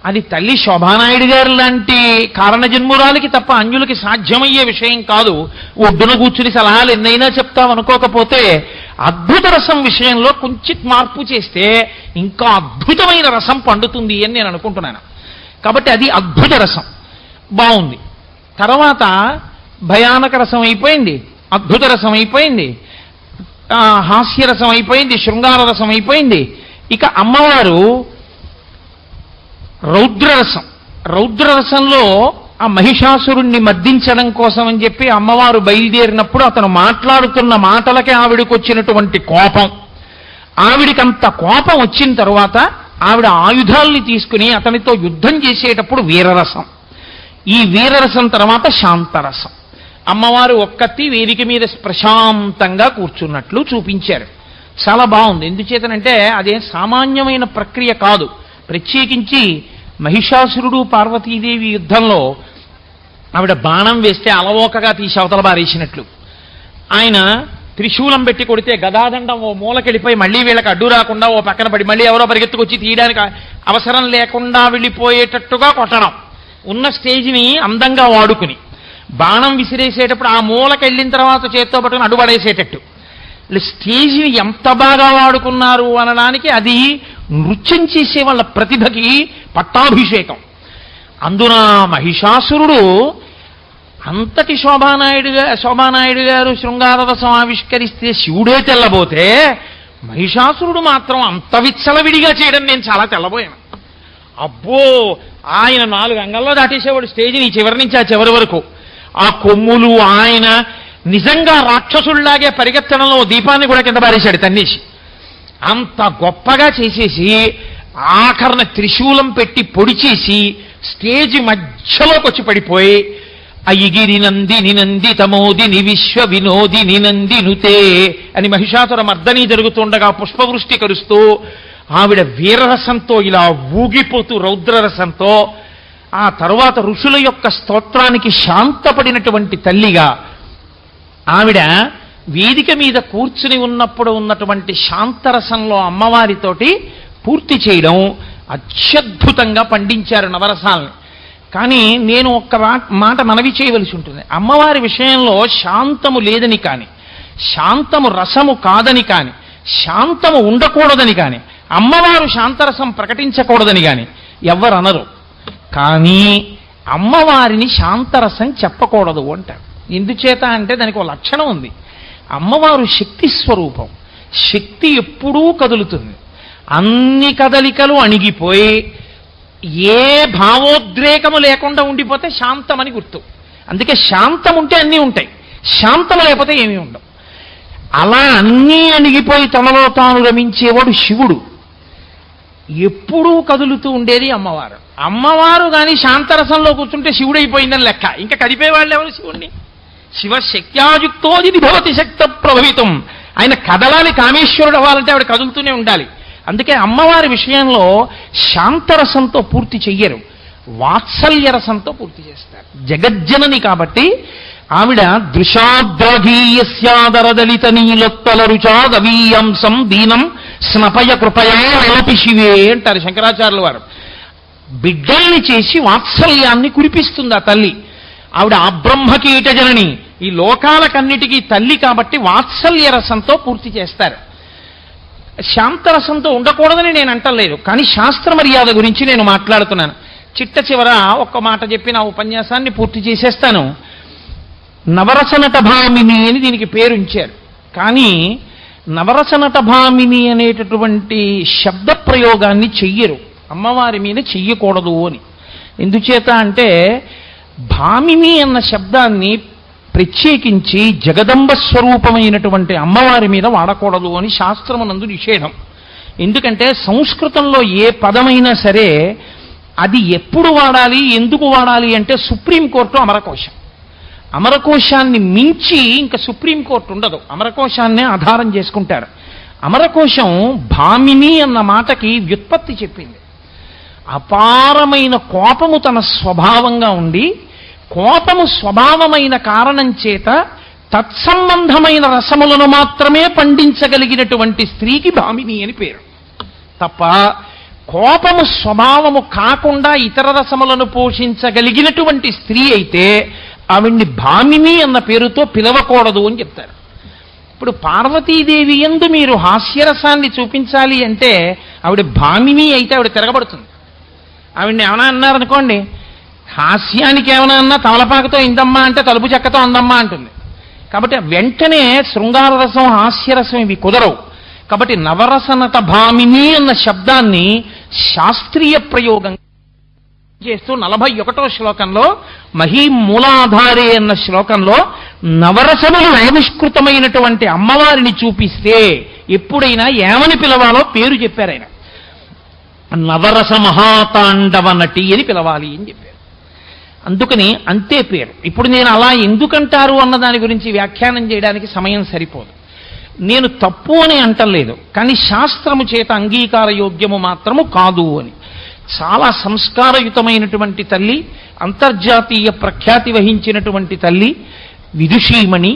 అది తల్లి శోభానాయుడు గారు లాంటి కారణజన్మురాలకి తప్ప అన్యులకి సాధ్యమయ్యే విషయం కాదు. ఒడ్డున కూర్చుని సలహాలు ఎన్నైనా చెప్తామనుకోకపోతే అద్భుత రసం విషయంలో కొంచెం మార్పు చేస్తే ఇంకా అద్భుతమైన రసం పండుతుంది అని నేను అనుకుంటున్నాను. కాబట్టి అది అద్భుత రసం బాగుంది. తర్వాత భయానక రసం అయిపోయింది, అద్భుత రసం అయిపోయింది, హాస్యరసం అయిపోయింది, శృంగార రసం అయిపోయింది. ఇక అమ్మవారు రౌద్రరసంలో ఆ మహిషాసురుణ్ణి మర్దించడం కోసం అని చెప్పి అమ్మవారు బయలుదేరినప్పుడు అతను మాట్లాడుతున్న మాటలకే ఆవిడకు వచ్చినటువంటి కోపం, ఆవిడికంత కోపం వచ్చిన తరువాత ఆవిడ ఆయుధాల్ని తీసుకుని అతనితో యుద్ధం చేసేటప్పుడు వీరరసం, ఈ వీరరసం తర్వాత శాంతరసం. అమ్మవారు ఒక్కతి వేదిక మీద ప్రశాంతంగా కూర్చున్నట్లు చూపించారు. చాలా బాగుంది. ఎందుచేతనంటే అదే సామాన్యమైన ప్రక్రియ కాదు. ప్రత్యేకించి మహిషాసురుడు పార్వతీదేవి యుద్ధంలో ఆవిడ బాణం వేస్తే అలవోకగా తీసి అవతల బారేసినట్లు, ఆయన త్రిశూలం పెట్టి కొడితే గదాదండం ఓ మూలకెళ్ళిపోయి మళ్ళీ వీళ్ళకి అడ్డు రాకుండా ఓ పక్కన పడి మళ్ళీ ఎవరో పరిగెత్తుకొచ్చి తీయడానికి అవసరం లేకుండా వెళ్ళిపోయేటట్టుగా కొట్టడం, ఉన్న స్టేజిని అందంగా వాడుకుని బాణం విసిరేసేటప్పుడు ఆ మూలకెళ్ళిన తర్వాత చేత్తో పట్టుకుని అడ్డుపడేసేటట్టు స్టేజిని ఎంత బాగా వాడుకున్నారు అనడానికి అది నృత్యం చేసే వాళ్ళ ప్రతిభకి పట్టాభిషేకం. మహిషాసురుడు అంతటి శోభానాయుడు గారు శృంగారరసం ఆవిష్కరిస్తే శివుడే తెల్లబోతే మహిషాసురుడు మాత్రం అంత విచ్చలవిడిగా చేయడం నేను చాలా తెల్లబోయాను. అబ్బో, ఆయన 4 అంగల్లో దాటేసేవాడు స్టేజిని చివరి నుంచి ఆ చివరి వరకు. ఆ కొమ్ములు ఆయన నిజంగా రాక్షసుల్లాగే పరిగెత్తడంలో దీపాన్ని కూడా కింద పారేశాడు తన్నేసి. అంత గొప్పగా చేసేసి ఆఖరణ త్రిశూలం పెట్టి పొడిచేసి స్టేజి మధ్యలోకి వచ్చి పడిపోయి అయ్యిగిరి నంది నినంది తమోది నివిశ్వ వినోది నినంది నుతే అని మహిషాసుర మర్దని జరుగుతుండగా పుష్పవృష్టి కరుస్తూ ఆవిడ వీరరసంతో ఇలా ఊగిపోతూ రౌద్రరసంతో ఆ తరువాత ఋషుల యొక్క స్తోత్రానికి శాంతపడినటువంటి తల్లిగా ఆవిడ వేదిక మీద కూర్చుని ఉన్నప్పుడు ఉన్నటువంటి శాంతరసంలో అమ్మవారితోటి పూర్తి చేయడం అత్యద్భుతంగా పండించారు నవరసాలని. కానీ నేను ఒక్క మాట మనవి చేయవలసి ఉంటుంది. అమ్మవారి విషయంలో శాంతము లేదని కానీ, శాంతము రసము కాదని కానీ, శాంతము ఉండకూడదని కానీ, అమ్మవారు శాంతరసం ప్రకటించకూడదని కానీ ఎవ్వరు అనరు. కానీ అమ్మవారిని శాంతరసం చెప్పకూడదు అంటారు. ఎందుచేత అంటే దానికి ఒక లక్షణం ఉంది. అమ్మవారు శక్తి స్వరూపం. శక్తి ఎప్పుడూ కదులుతుంది. అన్ని కదలికలు అణిగిపోయి ఏ భావోద్రేకము లేకుండా ఉండిపోతే శాంతమని గుర్తు. అందుకే శాంతం ఉంటే అన్నీ ఉంటాయి, శాంతం లేకపోతే ఏమీ ఉండవు. అలా అన్నీ అణిగిపోయి తనలో తాను రమించేవాడు శివుడు. ఎప్పుడూ కదులుతూ ఉండేది అమ్మవారు. అమ్మవారు కానీ శాంతరసంలో కూర్చుంటే శివుడు అయిపోయిందని లెక్క. ఇంకా కదిపేవాళ్ళు ఎవరు శివుణ్ణి? శివశక్త్యాయుక్తోది భవతి శక్త ప్రభవితం. ఆయన కదలాలి, కామేశ్వరుడు అవ్వాలంటే ఆవిడ కదులుతూనే ఉండాలి. అందుకే అమ్మవారి విషయంలో శాంతరసంతో పూర్తి చెయ్యరు, వాత్సల్య రసంతో పూర్తి చేస్తారు. జగజ్జనని కాబట్టి ఆవిడ దృశాద్రగీయస్యాదరదలిత నీలోత్పల రుచాదవీయంసం దీనం స్నపయ కృపయా నలపి శివే అంటారు శంకరాచార్యుల వారు. బిడ్డల్ని చేసి వాత్సల్యాన్ని కురిపిస్తుంది ఆ తల్లి. ఆవిడ అబ్రహ్మకీట జనని, ఈ లోకాలకన్నిటికీ తల్లి కాబట్టి వాత్సల్య రసంతో పూర్తి చేస్తారు. శాంతరసంతో ఉండకూడదని నేను అంటలేదు, కానీ శాస్త్ర మర్యాద గురించి నేను మాట్లాడుతున్నాను. చిట్ట చివర ఒక్క మాట చెప్పి నా ఉపన్యాసాన్ని పూర్తి చేసేస్తాను. నవరసనటభామిని అని దీనికి పేరుంచారు. కానీ నవరసనటభామిని అనేటటువంటి శబ్ద ప్రయోగాన్ని చెయ్యరు, అమ్మవారి మీద చెయ్యకూడదు అని. ఎందుచేత అంటే భామిని అన్న శబ్దాన్ని ప్రత్యేకించి జగదంబ స్వరూపమైనటువంటి అమ్మవారి మీద వాడకూడదు అని శాస్త్రమునందు నిషేధం. ఎందుకంటే సంస్కృతంలో ఏ పదమైనా సరే అది ఎప్పుడు వాడాలి, ఎందుకు వాడాలి అంటే సుప్రీంకోర్టు అమరకోశం. అమరకోశాన్ని మించి ఇంకా సుప్రీంకోర్టు ఉండదు, అమరకోశాన్నే ఆధారం చేసుకుంటారు. అమరకోశం భామిని అన్న మాటకి వ్యుత్పత్తి చెప్పింది. అపారమైన కోపము తన స్వభావంగా ఉండి, కోపము స్వభావమైన కారణం చేత తత్సంబంధమైన రసములను మాత్రమే పండించగలిగినటువంటి స్త్రీకి భామిని అని పేరు. తప్ప కోపము స్వభావము కాకుండా ఇతర రసములను పోషించగలిగినటువంటి స్త్రీ అయితే ఆవిడ్ని భామిని అన్న పేరుతో పిలవకూడదు అని చెప్తారు. ఇప్పుడు పార్వతీదేవి యందు మీరు హాస్యరసాన్ని చూపించాలి అంటే ఆవిడ భామిని అయితే ఆవిడ తిరగబడుతుంది. ఆవిడ్ని ఏమైనా అన్నారనుకోండి, హాస్యానికి ఏమైనా అన్నా తమలపాకతో ఇందమ్మా అంటే తలుపు చెక్కతో అందమ్మా అంటుంది. కాబట్టి వెంటనే శృంగార రసం హాస్యరసం ఇవి కుదరవు. కాబట్టి నవరసనట భామిని అన్న శబ్దాన్ని శాస్త్రీయ ప్రయోగం చేస్తూ 41వ శ్లోకంలో మహీమూలాధారే అన్న శ్లోకంలో నవరసములు నయనిష్కృతమైనటువంటి అమ్మవారిని చూపిస్తే ఎప్పుడైనా ఏమని పిలవాలో పేరు చెప్పారు ఆయన. నవరస మహాతాండవ నటి అని పిలవాలి అని చెప్పారు. అందుకని అంతే పేరు. ఇప్పుడు నేను అలా ఎందుకంటారు అన్న దాని గురించి వ్యాఖ్యానం చేయడానికి సమయం సరిపోదు. నేను తప్పు అని అంటలేదు, కానీ శాస్త్రము చేత అంగీకార యోగ్యము మాత్రము కాదు అని. చాలా సంస్కారయుతమైనటువంటి తల్లి, అంతర్జాతీయ ప్రఖ్యాతి వహించినటువంటి తల్లి, విదుషీమణి,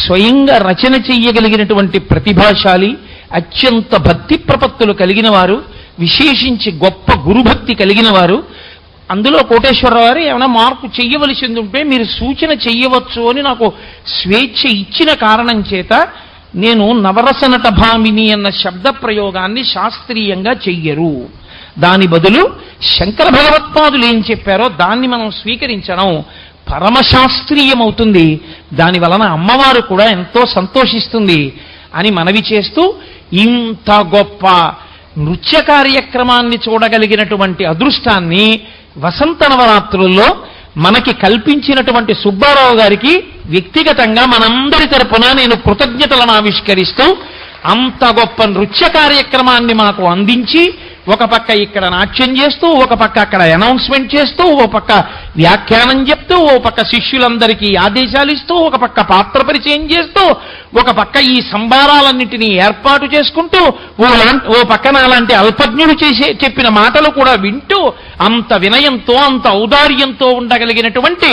స్వయంగా రచన చెయ్యగలిగినటువంటి ప్రతిభాశాలి, అత్యంత భక్తి ప్రపత్తులు కలిగిన వారు, విశేషించి గొప్ప గురుభక్తి కలిగిన వారు. అందులో కోటేశ్వరరావు గారు ఏమైనా మార్పు చెయ్యవలసింది ఉంటే మీరు సూచన చెయ్యవచ్చు అని నాకు స్వేచ్ఛ ఇచ్చిన కారణం చేత నేను నవరసనట భామిని అన్న శబ్ద ప్రయోగాన్ని శాస్త్రీయంగా చెయ్యరు. దాని బదులు శంకర భగవత్పాదులు ఏం చెప్పారో దాన్ని మనం స్వీకరించడం పరమశాస్త్రీయమవుతుంది. దాని వలన అమ్మవారు కూడా ఎంతో సంతోషిస్తుంది అని మనవి చేస్తూ, ఇంత గొప్ప నృత్య కార్యక్రమాన్ని చూడగలిగినటువంటి అదృష్టాన్ని వసంత నవరాత్రుల్లో మనకి కల్పించినటువంటి సుబ్బారావు గారికి వ్యక్తిగతంగా మనందరి తరపున నేను కృతజ్ఞతలను ఆవిష్కరిస్తూ, అంత గొప్ప నృత్య కార్యక్రమాన్ని మాకు అందించి ఒక పక్క ఇక్కడ నాట్యం చేస్తూ, ఒక పక్క అక్కడ అనౌన్స్మెంట్ చేస్తూ, ఓ పక్క వ్యాఖ్యానం చెప్తూ, ఓ పక్క శిష్యులందరికీ ఆదేశాలు ఇస్తూ, ఒక పక్క పాత్ర పరిచయం చేస్తూ, ఒక పక్క ఈ సంభారాలన్నింటినీ ఏర్పాటు చేసుకుంటూ, ఓ పక్కన అలాంటి అల్పజ్ఞుడు చెప్పిన మాటలు కూడా వింటూ, అంత వినయంతో అంత ఔదార్యంతో ఉండగలిగినటువంటి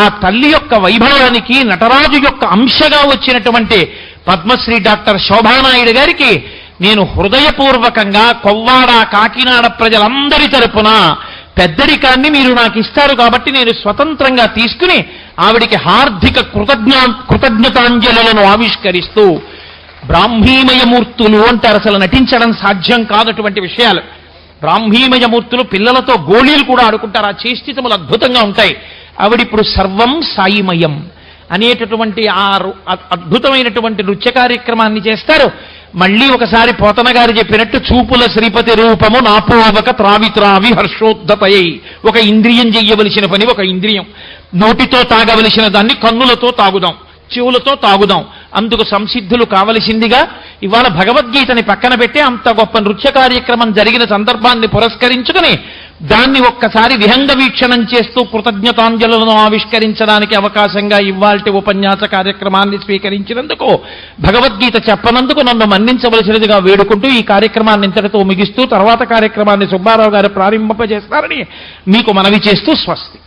ఆ తల్లి యొక్క వైభవానికి నటరాజు యొక్క అంశగా వచ్చినటువంటి పద్మశ్రీ డాక్టర్ శోభానాయుడు గారికి నేను హృదయపూర్వకంగా కొవ్వాడ కాకినాడ ప్రజలందరి తరపున పెద్దరికాన్ని మీరు నాకు ఇస్తారు కాబట్టి నేను స్వతంత్రంగా తీసుకుని ఆవిడికి హార్దిక కృతజ్ఞతాంజలులను ఆవిష్కరిస్తూ, బ్రాహ్మీమయమూర్తులు అంటారు, అసలు నటించడం సాధ్యం కానటువంటి విషయాలు. బ్రాహ్మీమయమూర్తులు పిల్లలతో గోళీలు కూడా ఆడుకుంటారు, ఆ చేష్టితములు అద్భుతంగా ఉంటాయి. ఆవిడిప్పుడు సర్వం సాయిమయం అనేటటువంటి ఆ అద్భుతమైనటువంటి నృత్య కార్యక్రమాన్ని చేస్తారు. మళ్ళీ ఒకసారి పోతన గారు చెప్పినట్టు చూపుల శ్రీపతి రూపము నాపోవక త్రావి త్రావి హర్షోద్ధతయై. ఒక ఇంద్రియం చెయ్యవలసిన పని ఒక ఇంద్రియం, నోటితో తాగవలసిన దాన్ని కన్నులతో తాగుదాం, చెవులతో తాగుదాం. అందుకు సంసిద్ధులు కావలసిందిగా ఇవాళ భగవద్గీతని పక్కన పెట్టి అంత గొప్ప నృత్య కార్యక్రమం జరిగిన సందర్భాన్ని పురస్కరించుకుని దాన్ని ఒక్కసారి విహంగ వీక్షణం చేస్తూ కృతజ్ఞతాంజలులను ఆవిష్కరించడానికి అవకాశంగా ఇవాల్టి ఉపన్యాస కార్యక్రమాన్ని స్వీకరించినందుకు, భగవద్గీత చెప్పనందుకు నన్ను మన్నించవలసినదిగా వేడుకుంటూ ఈ కార్యక్రమాన్ని ఇంతటితో ముగిస్తూ తర్వాత కార్యక్రమాన్ని సుబ్బారావు గారు ప్రారంభింపజేస్తారని మీకు మనవి చేస్తూ స్వస్తి.